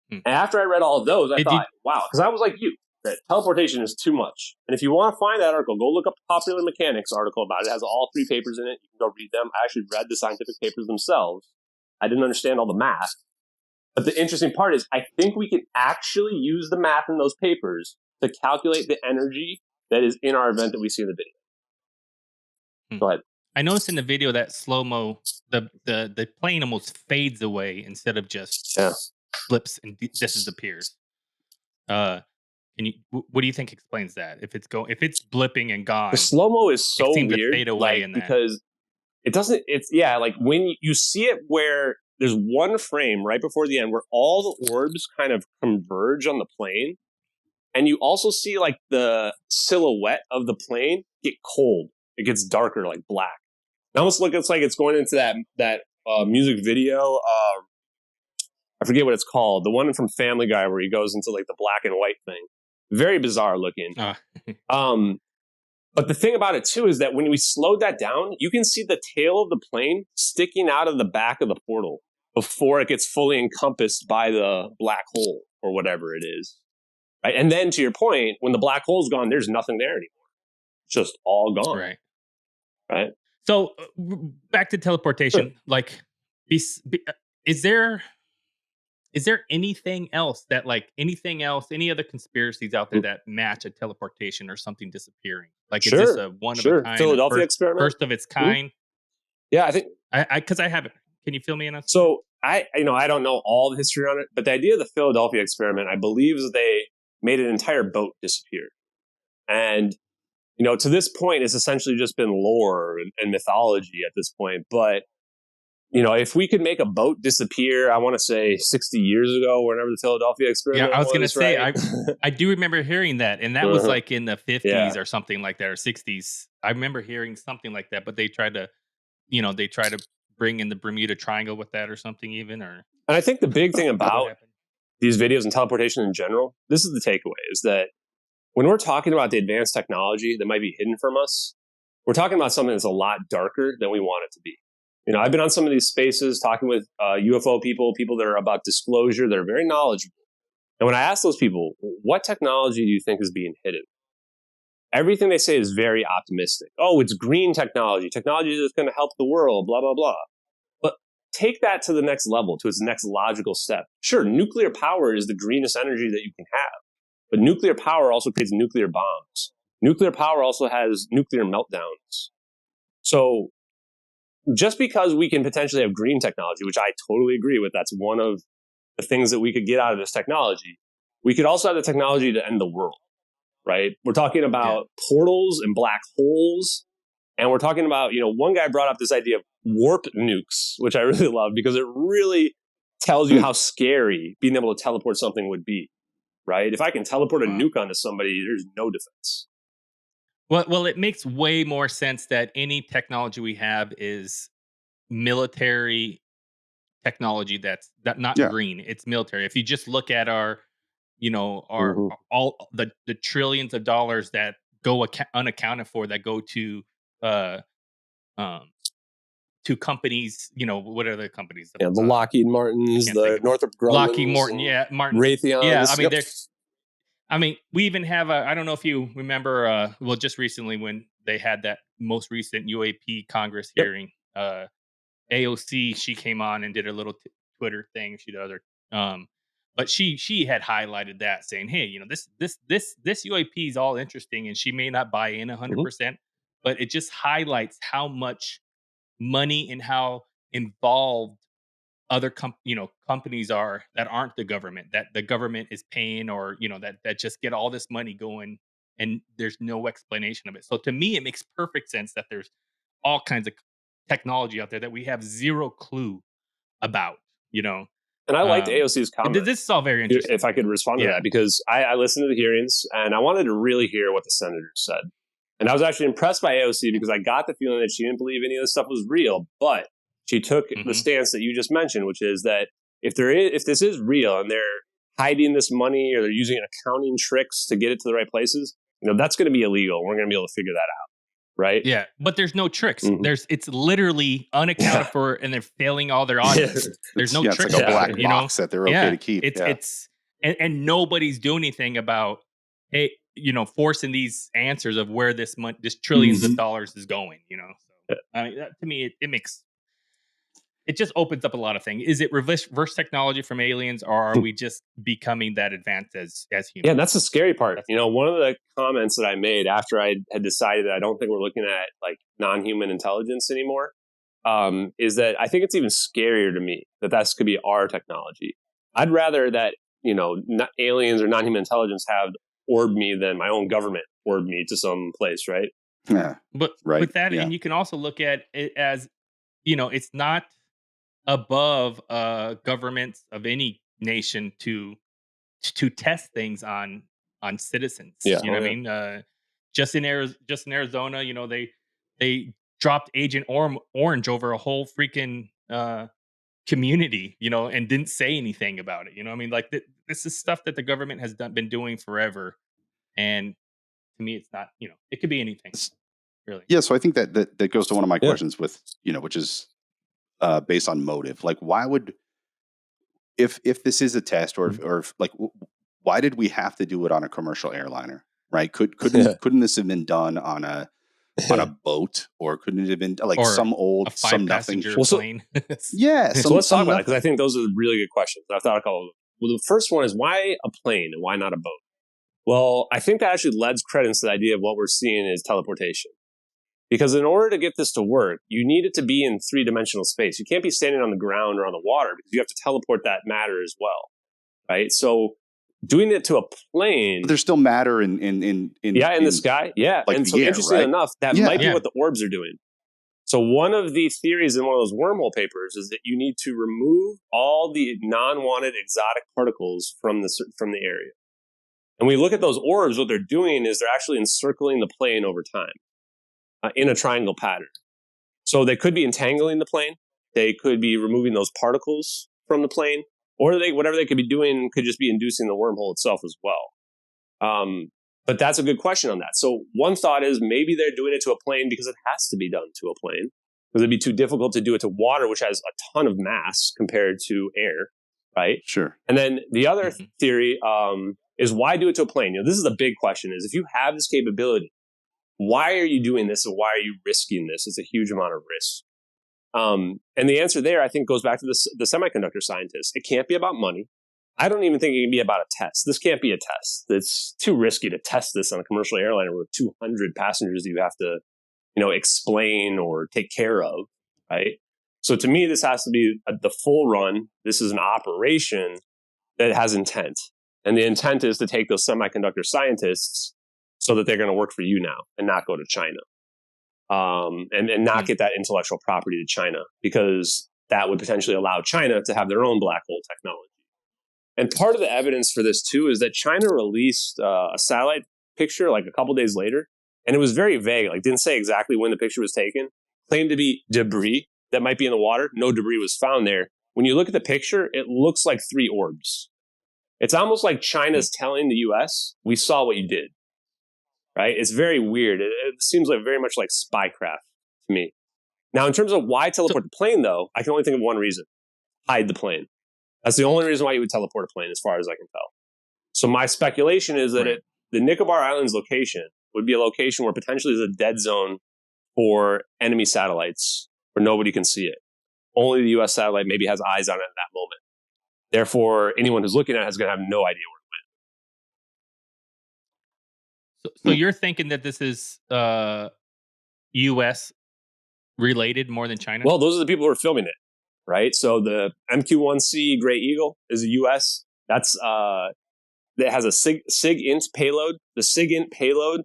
And after I read all of those, I thought, wow, because I was like you, that teleportation is too much. And if you want to find that article, go look up the Popular Mechanics article about it. It has all 3 papers in it. You can go read them. I actually read the scientific papers themselves. I didn't understand all the math. But the interesting part is I think we can actually use the math in those papers to calculate the energy that is in our event that we see in the video. Go ahead. I noticed in the video that slow-mo, the plane almost fades away instead of just flips and disappears. What do you think explains that? If it's blipping and gone, the slow-mo is so weird to fade away in that. Because it doesn't. It's like when you see it where there's one frame right before the end where all the orbs kind of converge on the plane, and you also see like the silhouette of the plane get cold. It gets darker, like black. It almost looks like it's going into that music video. I forget what it's called. The one from Family Guy where he goes into like the black and white thing. Very bizarre looking. But the thing about it too is that when we slowed that down, you can see the tail of the plane sticking out of the back of the portal before it gets fully encompassed by the black hole or whatever it is. Right? And then to your point, when the black hole's gone, there's nothing there anymore. It's just all gone. Right. So back to teleportation. Sure. Like, is there anything else, any other conspiracies out there that match a teleportation or something disappearing? Like, is this a one of a kind, Philadelphia experiment, first of its kind? Yeah, I think because I haven't. Can you fill me in on? So I don't know all the history on it, but the idea of the Philadelphia experiment, I believe, is they made an entire boat disappear, and to this point, it's essentially just been lore and mythology at this point, but. If we could make a boat disappear, I want to say 60 years ago, whenever the Philadelphia experiment was. Yeah, I was going to say, right? I do remember hearing that. And that was like in the 50s or something like that, or 60s. I remember hearing something like that, but they tried to, bring in the Bermuda Triangle with that or something even. And I think the big thing about these videos and teleportation in general, this is the takeaway, is that when we're talking about the advanced technology that might be hidden from us, we're talking about something that's a lot darker than we want it to be. I've been on some of these spaces talking with UFO people that are about disclosure, that are very knowledgeable. And when I ask those people, what technology do you think is being hidden? Everything they say is very optimistic. Oh, it's green technology that's going to help the world, blah, blah, blah. But take that to the next level, to its next logical step. Sure, nuclear power is the greenest energy that you can have. But nuclear power also creates nuclear bombs. Nuclear power also has nuclear meltdowns. So just because we can potentially have green technology, which I totally agree with, that's one of the things that we could get out of this technology. We could also have the technology to end the world, right? We're talking about portals and black holes. And we're talking about, one guy brought up this idea of warp nukes, which I really love because it really tells you how scary being able to teleport something would be, right? If I can teleport a nuke onto somebody, there's no defense. Well, it makes way more sense that any technology we have is military technology that not Yeah. green. It's military. If you just look at our, our Mhm. all the trillions of dollars that go unaccounted for that go uh um to companies, what are the companies? Yeah, the Lockheed I Martins, can't think the of Northrop Lockheed Grummans, Morton. and Yeah, Martin. Yeah, I Raytheons. mean Yep. they're I mean, we even have I don't know if you remember, well, just recently when they had that most recent UAP Congress Yep. hearing, AOC, she came on and did a little Twitter thing. She does her, but she had highlighted that, saying, "Hey, this UAP is all interesting, and she may not buy in Mhm. 100%, but it just highlights how much money and how involved other companies are that aren't the government, that the government is paying, or that just get all this money going, and there's no explanation of it. So to me it makes perfect sense that there's all kinds of technology out there that we have zero clue about you know And I liked um AOC's comment, this is all very if interesting. I could respond to Yeah. that, because I listened to the hearings and I wanted to really hear what the senators said. And I was actually impressed by AOC because I got the feeling that she didn't believe any of this stuff was real, but she took the Hmm. stance that you just mentioned, which is that if this is real and they're hiding this money or they're using accounting tricks to get it to the right places, that's going to be illegal. We're going to be able to figure that out, right? Yeah, but there's no tricks. Mhm. It's literally unaccounted Yeah. for, and they're failing all their audits. There's no It's tricks like a about black it, box that they're okay Yeah, to keep. it's Yeah. it's and nobody's doing anything about, hey, forcing these answers of where this trillions of Mhm. dollars is going. So I mean, to me, it just opens up a lot of things. Is it reverse technology from aliens, or are we just becoming that advanced as Yeah, humans? that's the scary part. That's One of the comments that I made after I had decided that I don't think we're looking at like non-human intelligence anymore, is that I think it's even scarier to me that could be our technology. I'd rather that aliens or non-human intelligence have orb me than my own government orb me to some place, right? Yeah. But Right. with that, Yeah. and you can also look at it as, it's not above governments of any nation to test things on citizens. Yeah. You know Oh, what I yeah. mean? Just in Arizona, they dropped Agent Orange over a whole freaking community, and didn't say anything about it. I mean, like this is stuff that the government has been doing forever, and to me, it's not. It could be anything, really. Yeah. So I think that goes to one of my Yeah. questions with, which is based on motive. Like, why would, if this is a test, or if like, why did we have to do it on a commercial airliner? Right? Couldn't this have been done on a boat, or couldn't it have been like Or some a old, some nothing? five-passenger Well, so plane. Yeah. so let's talk Some about that, because I nothing. think those are really good questions. I've thought a couple of them. Well, the first one is, why a plane and why not a boat? Well, I think that actually lends credence to the idea of what we're seeing is teleportation. Because in order to get this to work, you need it to be in three-dimensional space. You can't be standing on the ground or on the water, because you have to teleport that matter as well, right? So doing it to a plane, But there's still matter in the sky, yeah. like And the so air, interestingly right? enough, that Yeah. might be Yeah. what the orbs are doing. So one of the theories in one of those wormhole papers is that you need to remove all the non-wanted exotic particles from the area. And we look at those orbs, what they're doing is they're actually encircling the plane over time in a triangle pattern. So they could be entangling the plane. They could be removing those particles from the plane, or whatever they could be doing could just be inducing the wormhole itself as well. But that's a good question on that. So one thought is maybe they're doing it to a plane because it has to be done to a plane, because it'd be too difficult to do it to water, which has a ton of mass compared to air, right? Sure. And then the other theory is, why do it to a plane? This is a big question, is if you have this capability, why are you doing this and why are you risking this? It's a huge amount of risk. And the answer there, I think, goes back to the semiconductor scientists. It can't be about money. I don't even think it can be about a test. This can't be a test. It's too risky to test this on a commercial airliner with 200 passengers that you have to, explain or take care of, right? So to me, this has to be the full run. This is an operation that has intent. And the intent is to take those semiconductor scientists so that they're going to work for you now and not go to China. And not get that intellectual property to China, because that would potentially allow China to have their own black hole technology. And part of the evidence for this too is that China released a satellite picture like a couple days later, And it was very vague, like didn't say exactly when the picture was taken. Claimed to be debris that might be in the water. No debris was found there. When you look at the picture, it looks like 3 orbs. It's almost like China's telling the US, we saw what you did. Right? It's very weird. It seems like very much like spycraft to me. Now, in terms of why teleport the plane, though, I can only think of one reason. Hide the plane. That's the only reason why you would teleport a plane, as far as I can tell. So my speculation is that the Nicobar Islands location would be a location where potentially there's a dead zone for enemy satellites where nobody can see it. Only the U.S. satellite maybe has eyes on it at that moment. Therefore, anyone who's looking at it is going to have no idea where it went. So you're thinking that this is U.S. related more than China? Well, those are the people who are filming it, right? So the MQ-1C Gray Eagle is a U.S. That has a SIG-INT payload. The SIG-INT payload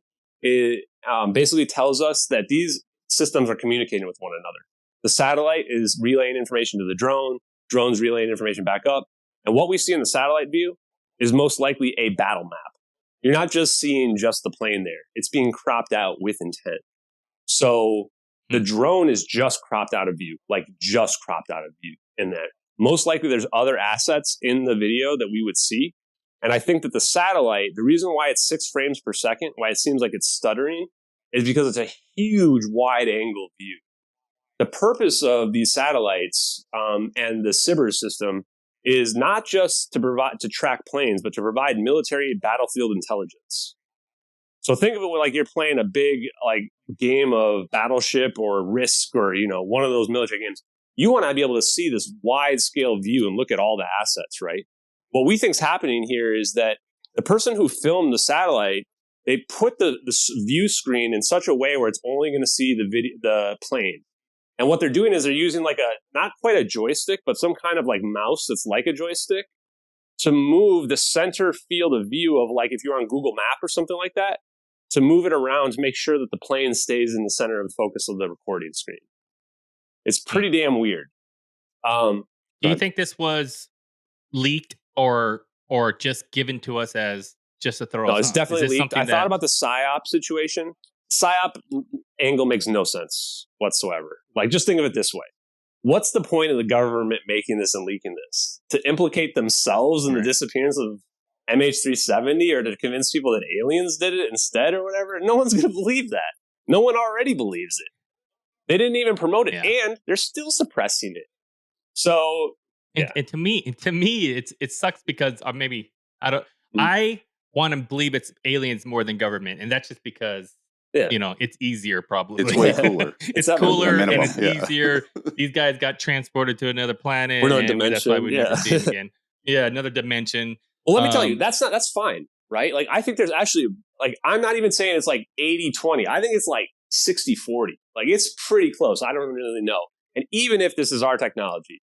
basically tells us that these systems are communicating with one another. The satellite is relaying information to the drone. Drone's relaying information back up. And what we see in the satellite view is most likely a battle map. You're not just seeing just the plane there. It's being cropped out with intent. So the drone is just cropped out of view, like just cropped out of view in that. Most likely there's other assets in the video that we would see. And I think that the satellite, the reason why it's 6 frames per second, why it seems like it's stuttering, is because it's a huge wide angle view. The purpose of these satellites and the SIBR system is not just to track planes, but to provide military battlefield intelligence. So think of it like you're playing a big game of Battleship or Risk or one of those military games. You want to be able to see this wide scale view and look at all the assets, right? What we think is happening here is that the person who filmed the satellite, they put the view screen in such a way where it's only going to see the plane. And what they're doing is they're using not quite a joystick, but some kind of mouse that's like a joystick to move the center field of view of if you're on Google Map or something like that, to move it around to make sure that the plane stays in the center of focus of the recording screen. It's pretty damn weird. Do you think this was leaked or just given to us as just a throw? No, it's definitely leaked. I thought about the PSYOP situation. PSYOP angle makes no sense whatsoever. Just think of it this way. What's the point of the government making this and leaking this? To implicate themselves in the disappearance of MH370 or to convince people that aliens did it instead or whatever? No one's going to believe that. No one already believes it. They didn't even promote it, and they're still suppressing it. So, and to me, it sucks because maybe I want to believe it's aliens more than government, and that's just because it's easier. Probably it's way cooler. It's cooler and it's easier. These guys got transported to another planet. We're another dimension. That's why we never see it again. Yeah, another dimension. Well, let me tell you, that's fine, right? I think there's actually I'm not even saying it's 80-20. I think it's 60-40. It's pretty close. I don't really know. And even if this is our technology,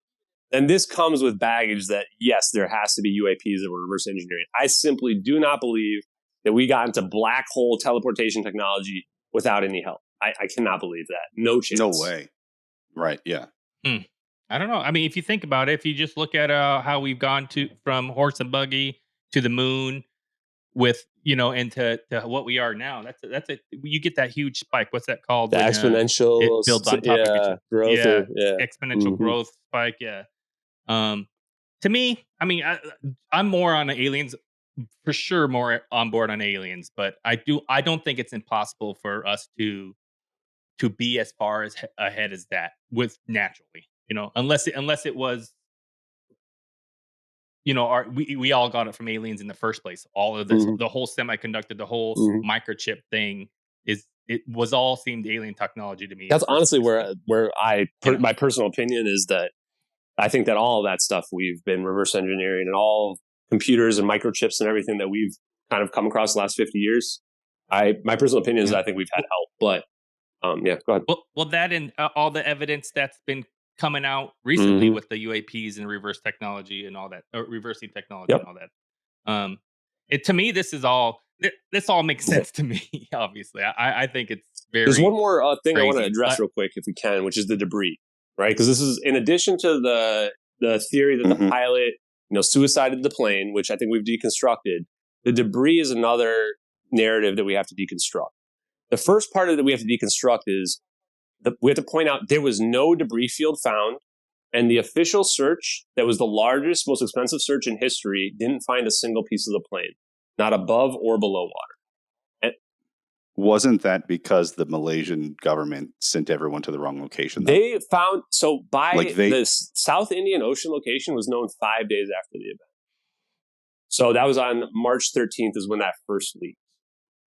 then this comes with baggage that, yes, there has to be UAPs that were reverse engineering. I simply do not believe that we got into black hole teleportation technology without any help. I cannot believe that. No chance. No way. Right, yeah. I don't know. I mean, if you think about it, if you just look at how we've gone from horse and buggy to the moon with, and to what we are now, that's it. You get that huge spike. What's that called? The exponential it builds on top of each other. Growth. Exponential growth spike. Yeah. To me, I mean, I'm more on the aliens, for sure, more on board on aliens, but I don't think it's impossible for us to be as far ahead as that with naturally, unless it was, we all got it from aliens in the first place. All of this, the whole semiconductor, the whole microchip thing it was all seemed alien technology to me. That's honestly where my personal opinion is that I think that all of that stuff we've been reverse engineering and all computers and microchips and everything that we've kind of come across the last 50 years. My personal opinion is that I think we've had help, but go ahead. Well, that and all the evidence that's been coming out recently with the UAPs and reverse technology and all that, or reversing technology and all that. To me, this all makes sense to me. Obviously, I think it's very. There's one more thing crazy, I want to address real quick, if we can, which is the debris, right? Because this is in addition to the theory that the pilot, suicided the plane, which I think we've deconstructed. The debris is another narrative that we have to deconstruct. The first part of it that we have to deconstruct is we have to point out there was no debris field found, and the official search that was the largest, most expensive search in history didn't find a single piece of the plane, not above or below water. Wasn't that because the Malaysian government sent everyone to the wrong location? Though? They found, the South Indian Ocean location was known 5 days after the event. So that was on March 13th is when that first leaked.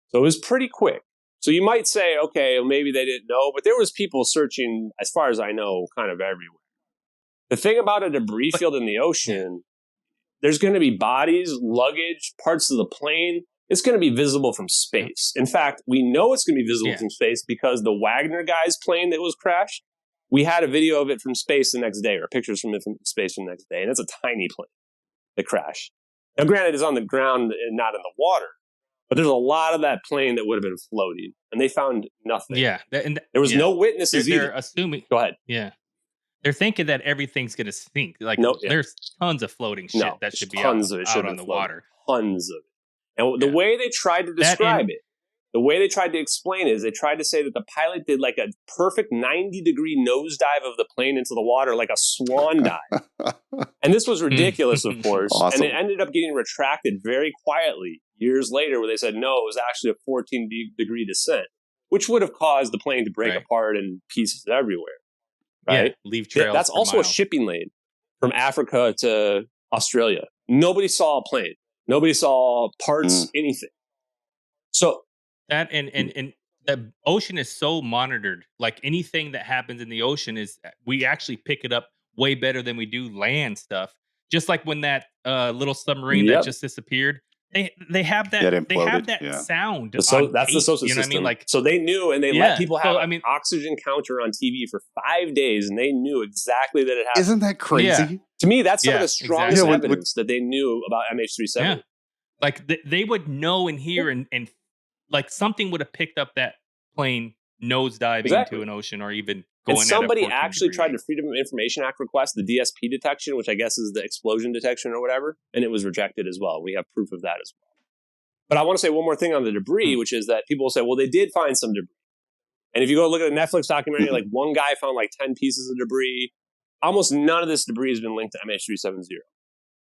So it was pretty quick. So you might say, okay, well, maybe they didn't know, but there was people searching, as far as I know, kind of everywhere. The thing about a debris field in the ocean, there's going to be bodies, luggage, parts of the plane. It's going to be visible from space. In fact, we know it's going to be visible from space because the Wagner guy's plane that was crashed, we had a video of it from space the next day, or pictures from it from space the next day. And it's a tiny plane that crashed. Now, granted, it's on the ground and not in the water, but there's a lot of that plane that would have been floating, and they found nothing. Yeah. And there was no witnesses either. They're assuming. Go ahead. Yeah. They're thinking that everything's going to sink. Like, there's tons of floating shit that should be out on the water. Tons of it. And the way they tried to describe it, the way they tried to explain it is they tried to say that the pilot did like a perfect 90-degree nosedive of the plane into the water, like a swan dive. And this was ridiculous, of course. Awesome. And it ended up getting retracted very quietly years later, where they said, no, it was actually a 14-degree descent, which would have caused the plane to break apart in pieces everywhere. Right? Yeah, leave trails. That's also a shipping lane from Africa to Australia. Nobody saw a plane. Nobody saw parts, anything. So that and the ocean is so monitored. Like anything that happens in the ocean we actually pick it up way better than we do land stuff. Just like when that little submarine that just disappeared, they have that sound. So that's the social system. You know what I mean? Like, so they knew, and they let people have an oxygen counter on TV for 5 days, and they knew exactly that it happened. Isn't that crazy? Yeah. To me, that's some of the strongest evidence that they knew about MH370. Yeah. Like they would know and hear, and like something would have picked up that plane nosediving into an ocean, or even going. And somebody actually tried to Freedom of Information Act request the DSP detection, which I guess is the explosion detection or whatever, and it was rejected as well. We have proof of that as well. But I want to say one more thing on the debris, which is that people will say, well, they did find some debris. And if you go look at a Netflix documentary, like one guy found like 10 pieces of debris. Almost none of this debris has been linked to MH370.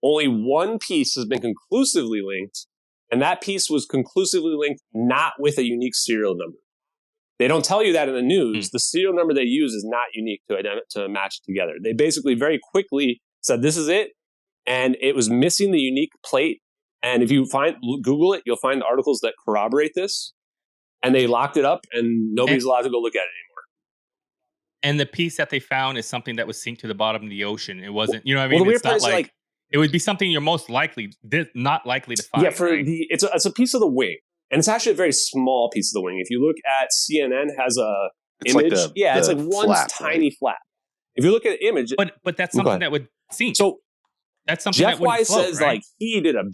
Only one piece has been conclusively linked, and that piece was conclusively linked not with a unique serial number. They don't tell you that in the news. The serial number they use is not unique to match it together. They basically very quickly said, this is it, and it was missing the unique plate. And if you Google it, you'll find articles that corroborate this, and they locked it up, and nobody's allowed to go look at it anymore. And the piece that they found is something that was sink to the bottom of the ocean. It wasn't, you know what I mean? Well, the weird it's not part is like it would be something you're most not likely to find. Yeah, it's a piece of the wing, and it's actually a very small piece of the wing. If you look at CNN, has a image. Like it's like one tiny flap. If you look at the image, but that's something that would sink. So that's something Jeff that would Wise float, says right? like he did a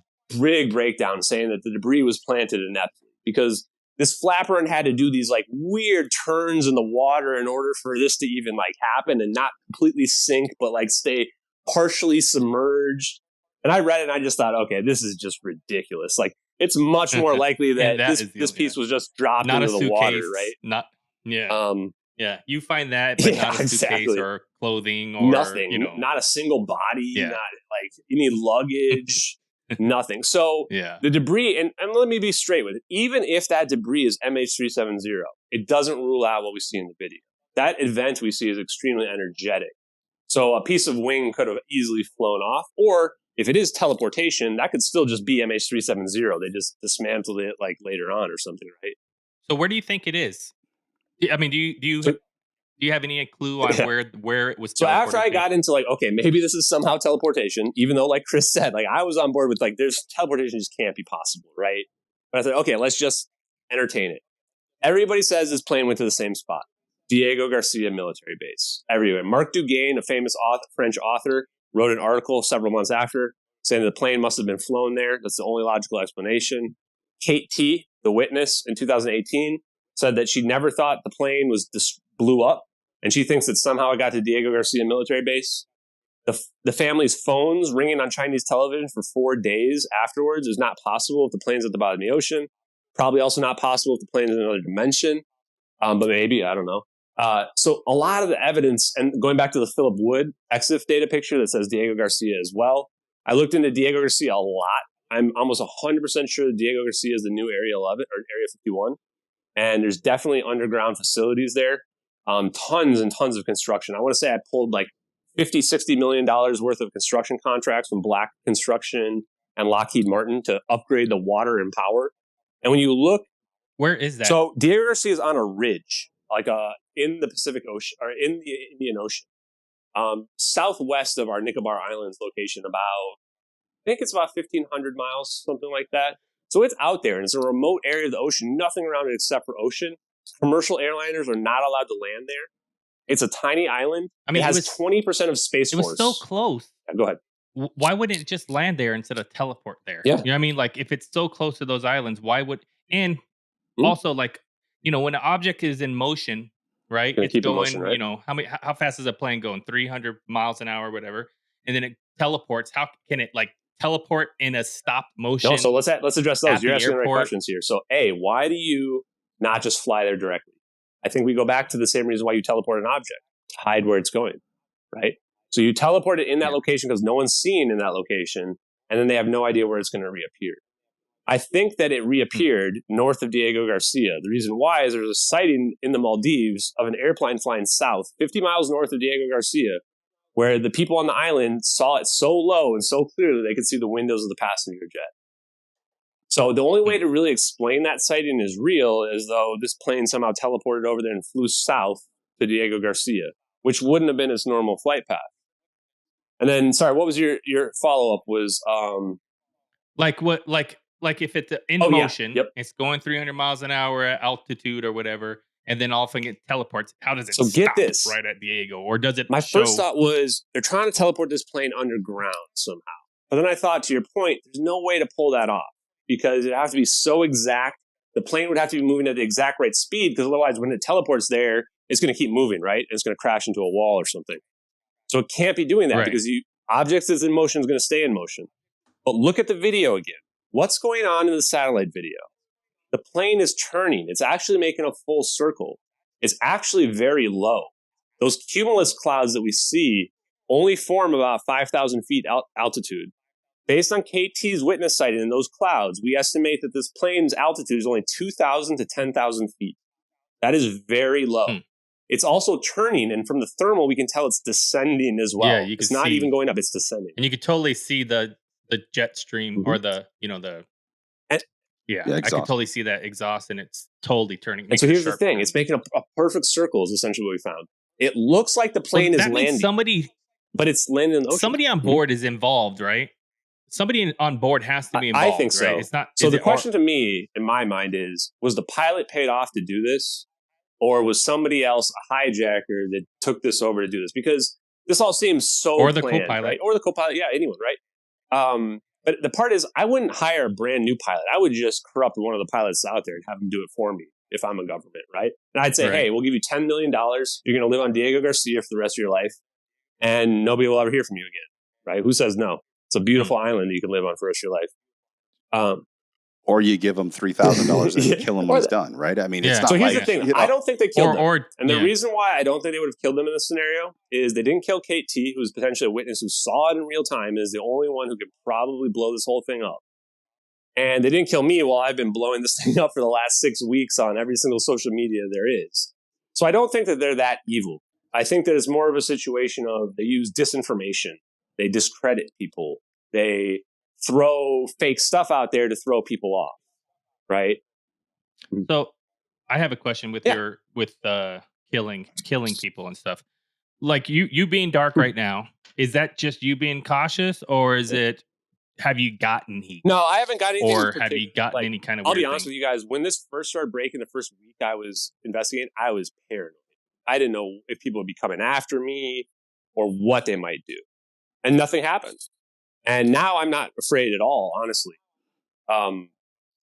big breakdown saying that the debris was planted ineptly because this flapper had to do these like weird turns in the water in order for this to even like happen and not completely sink, but like stay partially submerged. And I read it and I just thought, okay, this is just ridiculous. Like it's much more likely that this piece was just dropped not into the suitcase, water, right? Yeah, you find that, but not a suitcase or clothing or nothing. You know, not a single body. Not like you need luggage. Nothing. So the debris, and let me be straight with it. Even if that debris is MH370, it doesn't rule out what we see in the video. That event we see is extremely energetic. So a piece of wing could have easily flown off, or if it is teleportation, that could still just be MH370. They just dismantled it like later on or something, right? So where do you think it is? I mean, do you have any clue on where it was? So after I got into like, okay, maybe this is somehow teleportation, even though like Chris said, like I was on board with like, there's teleportation just can't be possible, right? But I thought, okay, let's just entertain it. Everybody says this plane went to the same spot. Diego Garcia military base. Everywhere. Marc Duguay, a famous French author, wrote an article several months after saying the plane must have been flown there. That's the only logical explanation. Kate T, the witness in 2018, said that she never thought the plane was blew up. And she thinks that somehow it got to Diego Garcia military base. The family's phones ringing on Chinese television for 4 days afterwards is not possible if the plane's at the bottom of the ocean. Probably also not possible if the plane is in another dimension, but maybe, I don't know. So a lot of the evidence, and going back to the Philip Wood EXIF data picture that says Diego Garcia as well, I looked into Diego Garcia a lot. I'm almost 100% sure that Diego Garcia is the new Area 11 or Area 51. And there's definitely underground facilities there. Tons and tons of construction. I want to say I pulled like $50-60 million worth of construction contracts from Black Construction and Lockheed Martin to upgrade the water and power. And when you look, where is that? So Diego Garcia is on a ridge, like in the Pacific Ocean or in the Indian Ocean, southwest of our Nicobar Islands location. I think it's about 1,500 miles, something like that. So it's out there, and it's a remote area of the ocean, nothing around it except for ocean. Commercial airliners are not allowed to land there. It's a tiny island. I mean, it has 20% of Space Force. It was so close. Yeah, go ahead. Why wouldn't it just land there instead of teleport there? Yeah. You know what I mean? Like, if it's so close to those islands, why would... And also, like, you know, when an object is in motion, right? It's going, motion, right? You know, how fast is a plane going? 300 miles an hour, whatever. And then it teleports. How can it, like, teleport in a stop motion? No, so let's address those. You're asking the right questions here. So, A, why do you not just fly there directly? I think we go back to the same reason why you teleport an object, to hide where it's going, right? So you teleport it in that location because no one's seen in that location, and then they have no idea where it's going to reappear. I think that it reappeared north of Diego Garcia. The reason why is there's a sighting in the Maldives of an airplane flying south, 50 miles north of Diego Garcia, where the people on the island saw it so low and so clear that they could see the windows of the passenger jet. So the only way to really explain that sighting is real is though this plane somehow teleported over there and flew south to Diego Garcia, which wouldn't have been its normal flight path. And then, sorry, what was your follow-up was... Like if it's in motion, it's going 300 miles an hour at altitude or whatever, and then all of a sudden it teleports. How does it stop get this. Right at Diego? Or does it My first thought was they're trying to teleport this plane underground somehow. But then I thought, to your point, there's no way to pull that off because it has to be so exact. The plane would have to be moving at the exact right speed because otherwise when it teleports there, it's going to keep moving, right? And it's going to crash into a wall or something. So it can't be doing that because objects that's in motion is going to stay in motion. But look at the video again. What's going on in the satellite video? The plane is turning. It's actually making a full circle. It's actually very low. Those cumulus clouds that we see only form about 5,000 feet altitude. Based on KT's witness sighting in those clouds, we estimate that this plane's altitude is only 2,000 to 10,000 feet. That is very low. It's also turning, and from the thermal, we can tell it's descending as well. Yeah, it's not even going up, it's descending. And you could totally see the jet stream or the I could totally see that exhaust, and it's totally turning. And so here's the thing. It's making a perfect circle is essentially what we found. It looks like the plane is landing. But it's landing in the ocean. Somebody on board is involved, right? Somebody on board has to be involved. I think so. Right? It's not. So the question to me, in my mind, is: was the pilot paid off to do this, or was somebody else a hijacker that took this over to do this? Because this all seems so or the planned, co-pilot, right? Or the co-pilot, yeah, anyone, right? But the part is, I wouldn't hire a brand new pilot. I would just corrupt one of the pilots out there and have them do it for me if I'm a government, right? And I'd say, hey, we'll give you $10 million. You're going to live on Diego Garcia for the rest of your life, and nobody will ever hear from you again, right? Who says no? It's a beautiful island that you can live on for the rest of your life. Or you give them $3,000 and kill him when it's done, right? I mean, it's not. So here's the thing: I don't think they killed him. And the Yeah. reason why I don't think they would have killed him in this scenario is they didn't kill KT, who was potentially a witness who saw it in real time, and is the only one who could probably blow this whole thing up. And they didn't kill me while I've been blowing this thing up for the last 6 weeks on every single social media there is. So I don't think that they're that evil. I think that it's more of a situation of they use disinformation. They discredit people. They throw fake stuff out there to throw people off. Right. So I have a question with killing people and stuff. Like you being dark right now, is that just you being cautious, or is it, have you gotten heat? No, I haven't got anything. Or have you gotten any kind of I'll be honest with you guys, when this first started breaking, the first week I was investigating, I was paranoid. I didn't know if people would be coming after me or what they might do. And nothing happened. And now I'm not afraid at all, honestly.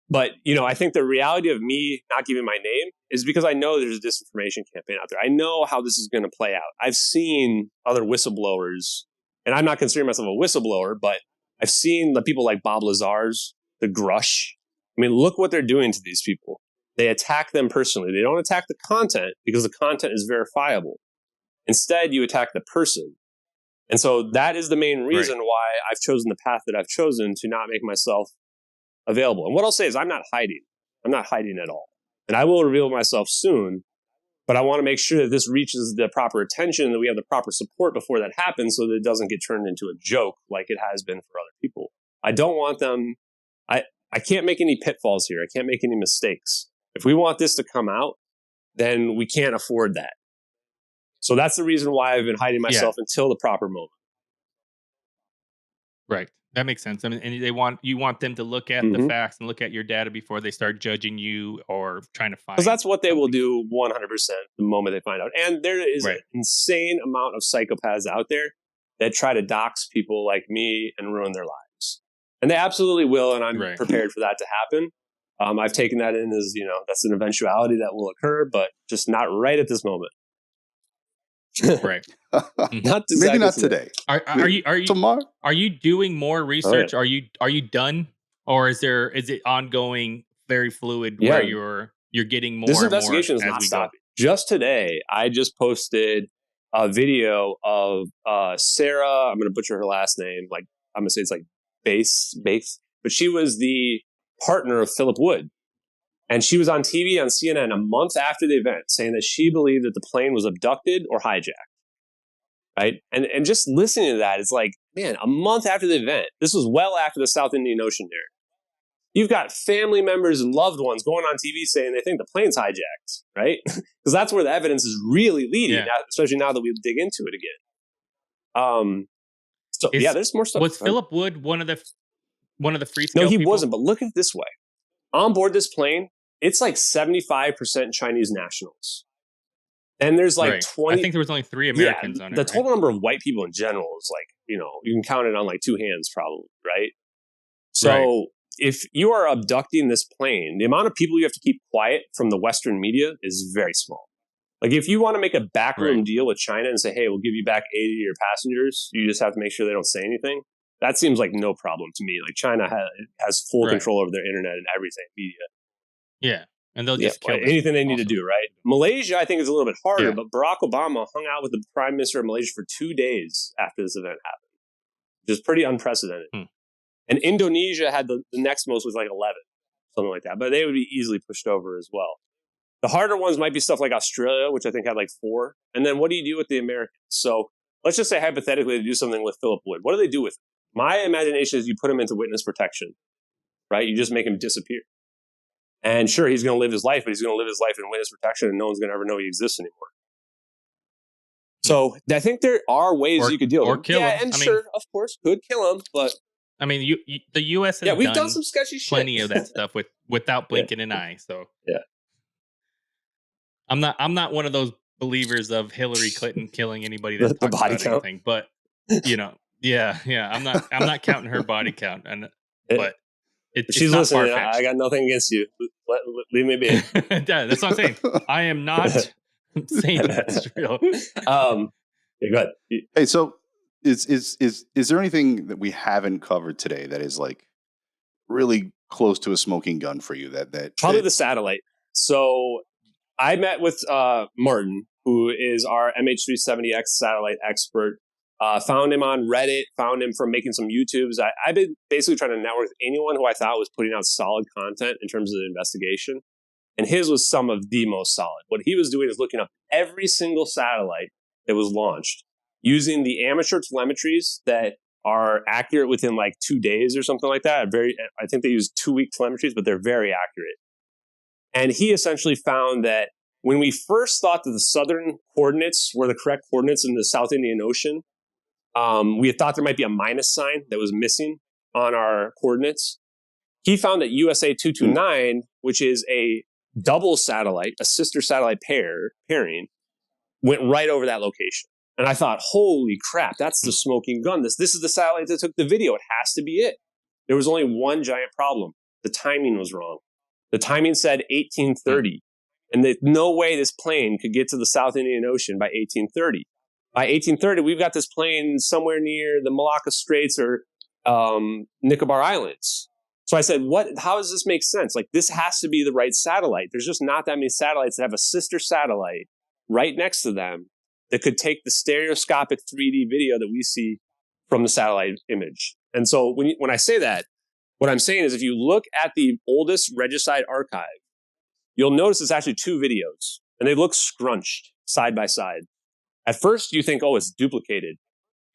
But, I think the reality of me not giving my name is because I know there's a disinformation campaign out there. I know how this is going to play out. I've seen other whistleblowers, and I'm not considering myself a whistleblower, but I've seen the people like Bob Lazar's, the Grush, I mean, look what they're doing to these people. They attack them personally. They don't attack the content because the content is verifiable. Instead, you attack the person. And so that is the main reason why I've chosen the path that I've chosen to not make myself available. And what I'll say is I'm not hiding. I'm not hiding at all. And I will reveal myself soon, but I want to make sure that this reaches the proper attention, that we have the proper support before that happens so that it doesn't get turned into a joke like it has been for other people. I don't want them, I can't make any pitfalls here. I can't make any mistakes. If we want this to come out, then we can't afford that. So that's the reason why I've been hiding myself until the proper moment. Right. That makes sense. I mean, and you want them to look at the facts and look at your data before they start judging you or trying to find. Because that's what they will do 100% the moment they find out. And there is an insane amount of psychopaths out there that try to dox people like me and ruin their lives. And they absolutely will, and I'm prepared for that to happen. I've taken that in as, that's an eventuality that will occur, but just not right at this moment. Right. Not exactly maybe not today. Are you tomorrow? Are you doing more research? Are you done, or is it ongoing, very fluid, where you're getting more? This investigation and more is not stopping. Just today, I just posted a video of Sarah. I'm going to butcher her last name. Like I'm going to say it's like Base, but she was the partner of Philip Wood. And she was on TV on CNN a month after the event saying that she believed that the plane was abducted or hijacked. Right? And just listening to that, it's like, man, a month after the event, this was well after the South Indian Ocean there. You've got family members and loved ones going on TV saying they think the plane's hijacked, right? Because that's where the evidence is really leading, especially now that we dig into it again. There's more stuff. Was Philip Wood one of the Freescale? No, he people? wasn't. But look at it this way: on board this plane, it's like 75% Chinese nationals. And there's like 20. I think there was only 3 Americans on it. The total number of white people in general is like, you can count it on like 2 hands probably, right? So if you are abducting this plane, the amount of people you have to keep quiet from the Western media is very small. Like if you want to make a backroom deal with China and say, hey, we'll give you back 80 of your passengers, you just have to make sure they don't say anything. That seems like no problem to me. Like China has full control over their internet and everything, media. Yeah. And they'll just kill anything they need to do, right? Malaysia, I think, is a little bit harder, but Barack Obama hung out with the Prime Minister of Malaysia for 2 days after this event happened, which is pretty unprecedented. And Indonesia had the next most was like 11, something like that. But they would be easily pushed over as well. The harder ones might be stuff like Australia, which I think had like 4. And then what do you do with the Americans? So let's just say hypothetically they do something with Philip Wood. What do they do with him? My imagination is you put him into witness protection, right? You just make him disappear. And sure, he's going to live his life, but he's going to live his life in witness protection and no one's going to ever know he exists anymore. So I think there are ways you could deal with him. Kill him. And sure, of course, could kill him, but... I mean, the U.S. has we've done some sketchy shit. Plenty of that stuff without blinking an eye. So I'm not one of those believers of Hillary Clinton killing anybody that talks body about count. anything, but I'm not counting her body count, but she's not listening. far-fetched. I got nothing against you. Leave me be. That's what I'm saying. I am not saying that's real. Go ahead. Hey, so is there anything that we haven't covered today that is like really close to a smoking gun for you? That probably the satellite. So I met with Martin, who is our MH370X satellite expert. Found him on Reddit, found him from making some YouTubes. I've been basically trying to network with anyone who I thought was putting out solid content in terms of the investigation. And his was some of the most solid. What he was doing is looking up every single satellite that was launched using the amateur telemetries that are accurate within like 2 days or something like that. I think they use 2-week telemetries, but they're very accurate. And he essentially found that when we first thought that the southern coordinates were the correct coordinates in the South Indian Ocean, we had thought there might be a minus sign that was missing on our coordinates. He found that USA 229, which is a double satellite, a sister satellite pairing, went right over that location. And I thought, holy crap, that's the smoking gun. This is the satellite that took the video. It has to be it. There was only one giant problem. The timing was wrong. The timing said 1830. And there's no way this plane could get to the South Indian Ocean by 1830. By 1830, we've got this plane somewhere near the Malacca Straits or Nicobar Islands. So I said, how does this make sense? Like, this has to be the right satellite. There's just not that many satellites that have a sister satellite right next to them that could take the stereoscopic 3D video that we see from the satellite image. And so when I say that, what I'm saying is if you look at the oldest regicide archive, you'll notice it's actually two videos, and they look scrunched side by side. At first, you think, oh, it's duplicated,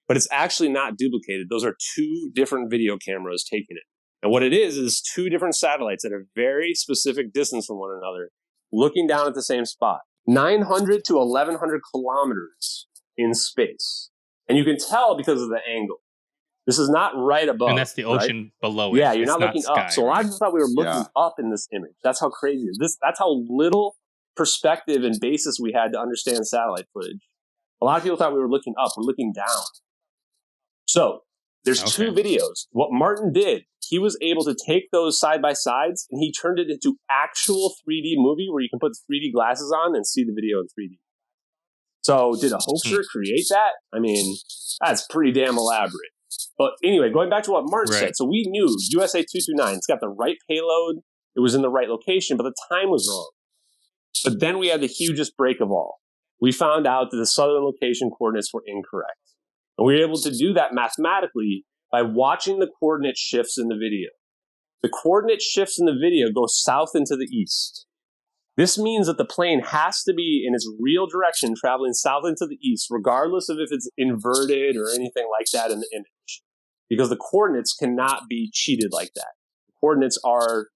but it's actually not duplicated. Those are two different video cameras taking it. And what it is two different satellites at a very specific distance from one another, looking down at the same spot. 900 to 1,100 kilometers in space. And you can tell because of the angle. This is not right above. And that's the ocean below it. Yeah, you're not looking sky, up. So a lot of people thought we were looking up in this image. That's how crazy it is. That's how little perspective and basis we had to understand satellite footage. A lot of people thought we were looking up. We're looking down. So there's two videos. What Martin did, he was able to take those side by sides and he turned it into actual 3D movie where you can put 3D glasses on and see the video in 3D. So did a hoaxer create that? I mean, that's pretty damn elaborate. But anyway, going back to what Martin said. So we knew USA 229, it's got the right payload. It was in the right location, but the time was wrong. But then we had the hugest break of all. We found out that the southern location coordinates were incorrect. And we were able to do that mathematically by watching the coordinate shifts in the video. The coordinate shifts in the video go south into the east. This means that the plane has to be in its real direction, traveling south into the east, regardless of if it's inverted or anything like that in the image. Because the coordinates cannot be cheated like that. The coordinates are,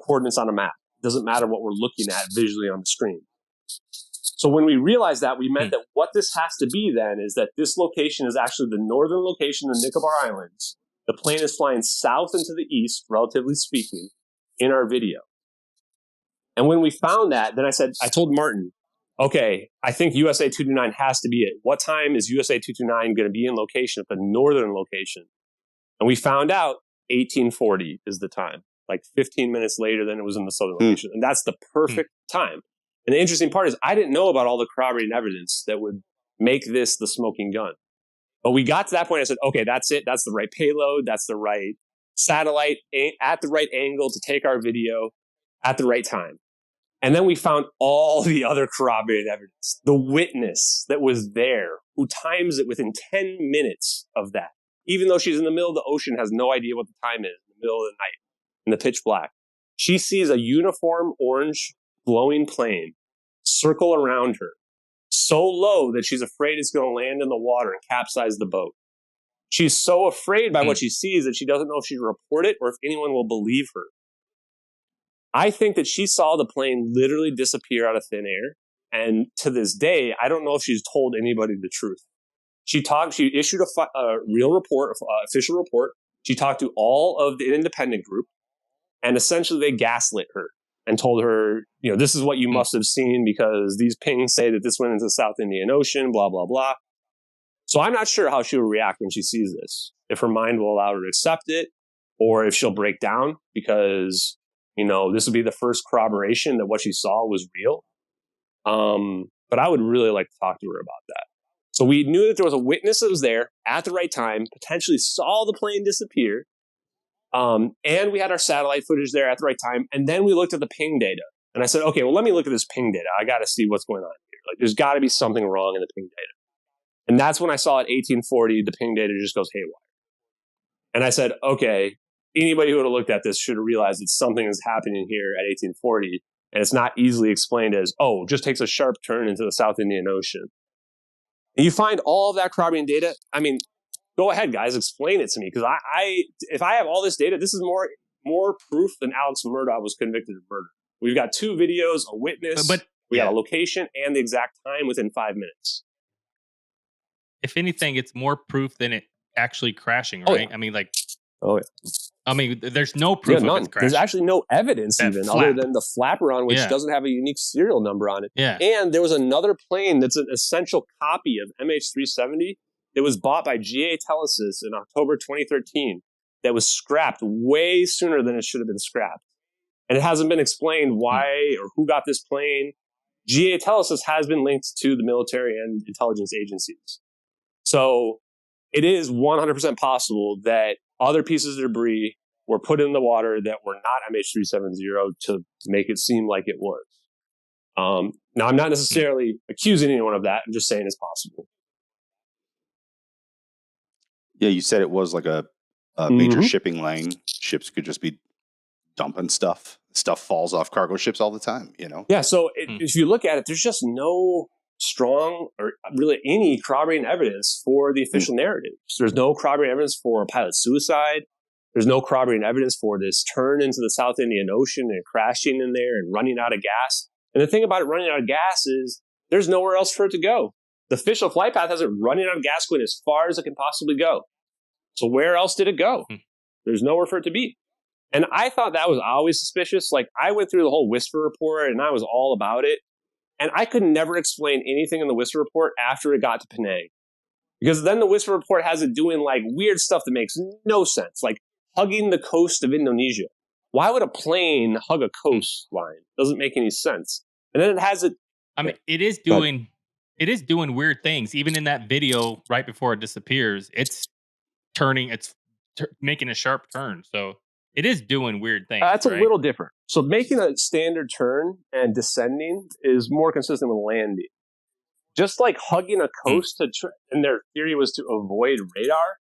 coordinates on a map. It doesn't matter what we're looking at visually on the screen. So when we realized that, we meant that what this has to be then is that this location is actually the northern location of the Nicobar Islands. The plane is flying south into the east, relatively speaking, in our video. And when we found that, then I told Martin, okay, I think USA 229 has to be it. What time is USA 229 going to be in location at the northern location? And we found out 1840 is the time, like 15 minutes later than it was in the southern location. And that's the perfect time. And the interesting part is I didn't know about all the corroborating evidence that would make this the smoking gun. But we got to that point. I said, okay, that's it. That's the right payload. That's the right satellite at the right angle to take our video at the right time. And then we found all the other corroborated evidence. The witness that was there who times it within 10 minutes of that. Even though she's in the middle of the ocean, has no idea what the time is in the middle of the night in the pitch black. She sees a uniform orange glowing plane circle around her so low that she's afraid it's going to land in the water and capsize the boat. She's so afraid by what she sees that she doesn't know if she should report it or if anyone will believe her. I think that she saw the plane literally disappear out of thin air. And to this day, I don't know if she's told anybody the truth. She issued a real report, official report. She talked to all of the independent group, and essentially they gaslit her and told her, this is what you must have seen because these pings say that this went into the South Indian Ocean, blah, blah, blah. So I'm not sure how she will react when she sees this, if her mind will allow her to accept it or if she'll break down because, this would be the first corroboration that what she saw was real. But I would really like to talk to her about that. So we knew that there was a witness that was there at the right time, potentially saw the plane disappear. And we had our satellite footage there at the right time. And then we looked at the ping data. And I said, okay, well, let me look at this ping data. I got to see what's going on here. Like, there's got to be something wrong in the ping data. And that's when I saw at 1840, the ping data just goes haywire. And I said, okay, anybody who would have looked at this should have realized that something is happening here at 1840. And it's not easily explained as, just takes a sharp turn into the South Indian Ocean. And you find all of that corroborating data. I mean, go ahead, guys, explain it to me. Because if I have all this data, this is more proof than Alex Murdaugh was convicted of murder. We've got two videos, a witness, we got a location, and the exact time within 5 minutes. If anything, it's more proof than it actually crashing, right? Yeah. I mean, I mean, there's no proof of it crashing. There's actually no evidence That even flap. other than the flapper on which doesn't have a unique serial number on it. Yeah. And there was another plane that's an essential copy of MH370 that was bought by GA Telesis in October 2013 that was scrapped way sooner than it should have been scrapped. And it hasn't been explained why or who got this plane. GA Telesis has been linked to the military and intelligence agencies. So it is 100% possible that other pieces of debris were put in the water that were not MH370 to make it seem like it was. Now, I'm not necessarily accusing anyone of that. I'm just saying it's possible. Yeah, you said it was like a major shipping lane. Ships could just be dumping stuff. Stuff falls off cargo ships all the time, you know? Yeah, so if you look at it, there's just no strong or really any corroborating evidence for the official narrative. There's no corroborating evidence for a pilot suicide. There's no corroborating evidence for this turn into the South Indian Ocean and crashing in there and running out of gas. And the thing about it running out of gas is there's nowhere else for it to go. The official flight path has it running out of gas going as far as it can possibly go. So where else did it go? There's nowhere for it to be. And I thought that was always suspicious. Like, I went through the whole Whisper report and I was all about it. And I could never explain anything in the Whisper report after it got to Penang. Because then the Whisper report has it doing like weird stuff that makes no sense. Like hugging the coast of Indonesia. Why would a plane hug a coastline? Doesn't make any sense. And then it has it. I mean, it is doing weird things. Even in that video right before it disappears, it's making a sharp turn. So it is doing weird things. That's a little different. So making a standard turn and descending is more consistent with landing. Just like hugging a coast and their theory was to avoid radar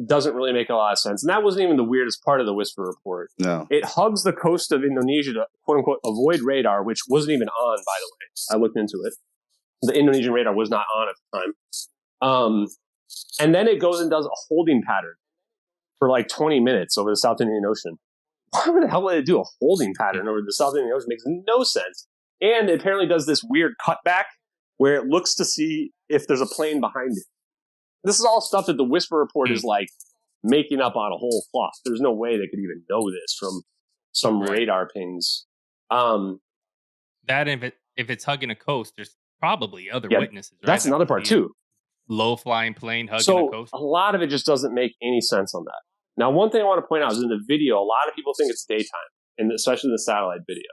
doesn't really make a lot of sense. And that wasn't even the weirdest part of the Whisper report. No. It hugs the coast of Indonesia to quote unquote avoid radar, which wasn't even on, by the way. I looked into it. The Indonesian radar was not on at the time. And then it goes and does a holding pattern for like 20 minutes over the South Indian Ocean. Why the hell would it do a holding pattern over the South Indian Ocean? It makes no sense. And it apparently does this weird cutback where it looks to see if there's a plane behind it. This is all stuff that the Whisper report is like making up on a whole cloth. There's no way they could even know this from some radar pings. That if it's hugging a coast, there's probably other witnesses. Right? That's another part too. Low flying plane hugging a coast. A lot of it just doesn't make any sense on that. Now, one thing I want to point out is in the video, a lot of people think it's daytime, and especially in the satellite video.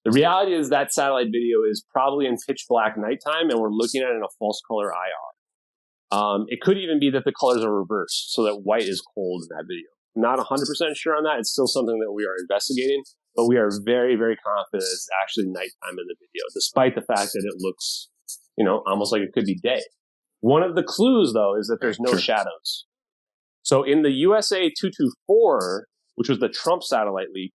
The reality is that satellite video is probably in pitch black nighttime, and we're looking at it in a false color IR. It could even be that the colors are reversed, so that white is cold in that video. I'm not 100% sure on that. It's still something that we are investigating, but we are very, very confident it's actually nighttime in the video, despite the fact that it looks, almost like it could be day. One of the clues, though, is that there's no shadows. So in the USA 224, which was the Trump satellite leak,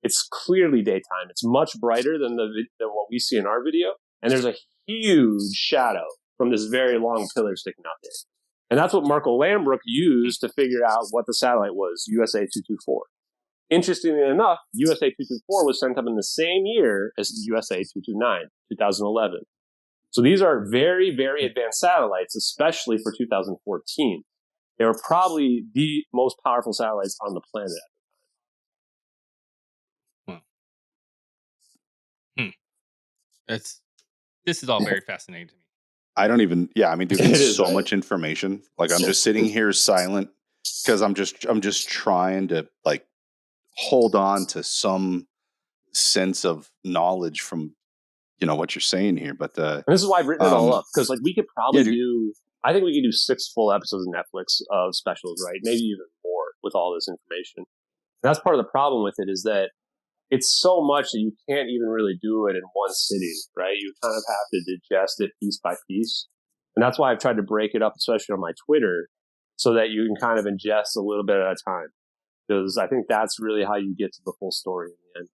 it's clearly daytime. It's much brighter than what we see in our video, and there's a huge shadow from this very long pillar sticking out there. And that's what Marco Lambrook used to figure out what the satellite was, USA 224. Interestingly enough, USA 224 was sent up in the same year as USA 229, 2011. So these are very, very advanced satellites, especially for 2014. They were probably the most powerful satellites on the planet at the time. This is all very fascinating to me. I don't even, dude, there's so much information. Like, I'm just sitting here silent because I'm just trying to like hold on to some sense of knowledge from, what you're saying here. But and this is why I've written it all up, because like we could probably I think we could do 6 full episodes of Netflix of specials, right? Maybe even more with all this information. And that's part of the problem with it, is that it's so much that you can't even really do it in one sitting, right? You kind of have to digest it piece by piece. And that's why I've tried to break it up, especially on my Twitter, so that you can kind of ingest a little bit at a time. Because I think that's really how you get to the full story in the end.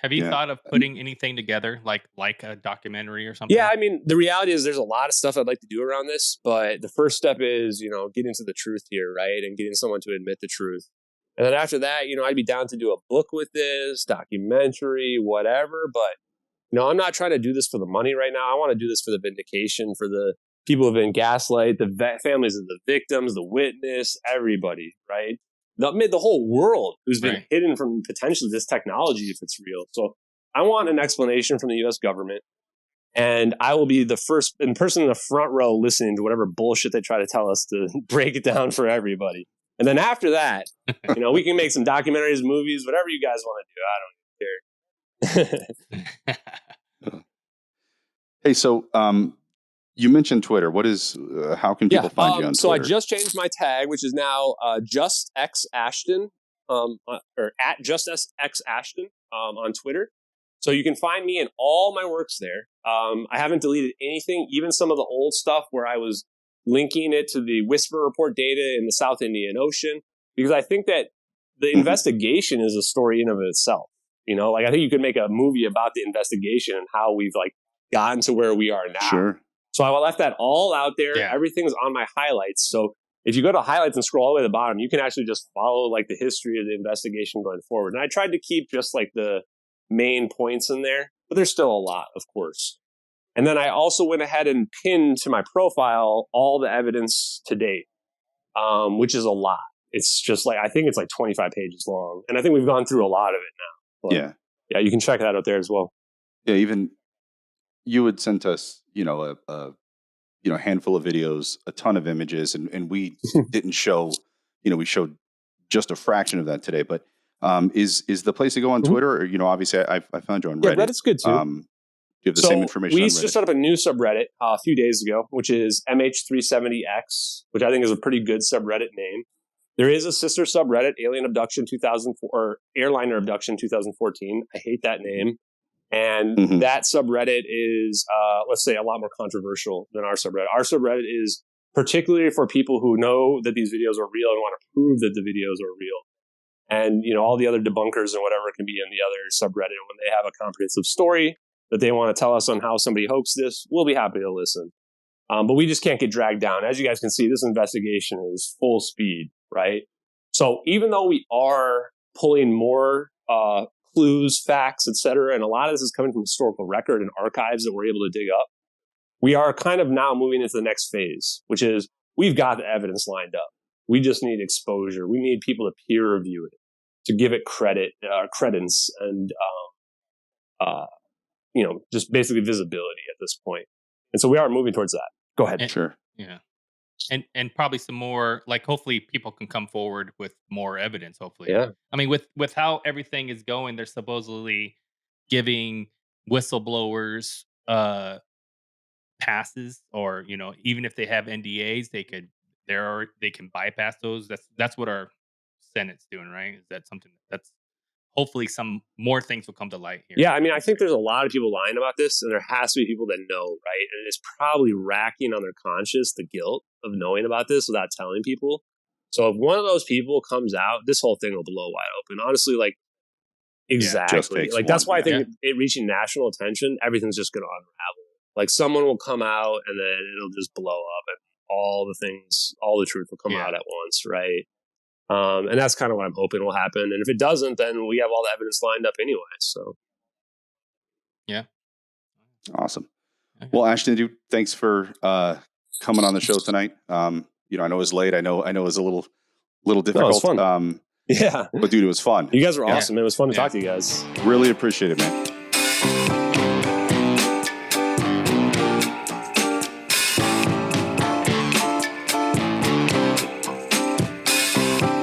Have you thought of putting anything together, like a documentary or something? Yeah, I mean, the reality is there's a lot of stuff I'd like to do around this, but the first step is, getting to the truth here, right? And getting someone to admit the truth. And then after that, I'd be down to do a book with this, documentary, whatever. But, I'm not trying to do this for the money right now. I want to do this for the vindication, for the people who've been gaslighted, the families of the victims, the witness, everybody, right? The whole world who's been hidden from potentially this technology if it's real. So I want an explanation from the U.S. government, and I will be the first person in the front row listening to whatever bullshit they try to tell us to break it down for everybody. And then after that, we can make some documentaries, movies, whatever you guys want to do. I don't even care. Hey, so You mentioned Twitter. What is? How can people find you on Twitter? So I just changed my tag, which is now JustXAshton, or at JustXAshton on Twitter. So you can find me and all my works there. I haven't deleted anything, even some of the old stuff where I was linking it to the Whisper Report data in the South Indian Ocean, because I think that the investigation is a story in of itself. You know, like I think you could make a movie about the investigation and how we've like gotten to where we are now. Sure. So I left that all out there. Yeah. Everything's on my highlights. So if you go to highlights and scroll all the way to the bottom, you can actually just follow like the history of the investigation going forward. And I tried to keep just like the main points in there, but there's still a lot, of course. And then I also went ahead and pinned to my profile all the evidence to date, which is a lot. It's just like, I think it's like 25 pages long. And I think we've gone through a lot of it now. But yeah, you can check that out there as well. Yeah, even you had sent us, a handful of videos, a ton of images, and we didn't show, we showed just a fraction of that today. But is the place to go on Twitter? Or, obviously I found you on Reddit. Yeah, Reddit's good too. Do you have the same information? We on just set up a new subreddit a few days ago, which is MH370X, which I think is a pretty good subreddit name. There is a sister subreddit, Alien Abduction 2004 or Airliner Abduction 2014. I hate that name. And that subreddit is, let's say, a lot more controversial than our subreddit. Our subreddit is particularly for people who know that these videos are real and want to prove that the videos are real. And, all the other debunkers and whatever can be in the other subreddit. When they have a comprehensive story that they want to tell us on how somebody hoaxed this, we'll be happy to listen. But we just can't get dragged down. As you guys can see, this investigation is full speed, right? So even though we are pulling more clues, facts, etc., and a lot of this is coming from historical record and archives that we're able to dig up, we are kind of now moving into the next phase, which is we've got the evidence lined up. We just need exposure. We need people to peer review it, to give it credence, and just basically visibility at this point. And so we are moving towards that. Go ahead. Sure. Yeah. And probably some more, like, hopefully people can come forward with more evidence, hopefully. Yeah. I mean, with how everything is going, they're supposedly giving whistleblowers passes, or, even if they have NDAs, they can bypass those. That's what our Senate's doing, right? Is that something that's hopefully some more things will come to light here? Yeah, I mean, I think there's a lot of people lying about this, and there has to be people that know, right? And it's probably racking on their conscience the guilt of knowing about this without telling people. So if one of those people comes out, this whole thing will blow wide open. Honestly, like, exactly. Like, that's why I think it reaching national attention, everything's just going to unravel. Like, someone will come out, and then it'll just blow up, and all the truth will come out at once, right? And that's kind of what I'm hoping will happen. And if it doesn't, then we have all the evidence lined up anyway. So, yeah, awesome. Okay. Well, Ashton, dude, thanks for coming on the show tonight. I know it was late. I know it was a little difficult. No, it was fun. But dude, it was fun. You guys were awesome. It was fun to talk to you guys. Really appreciate it, man.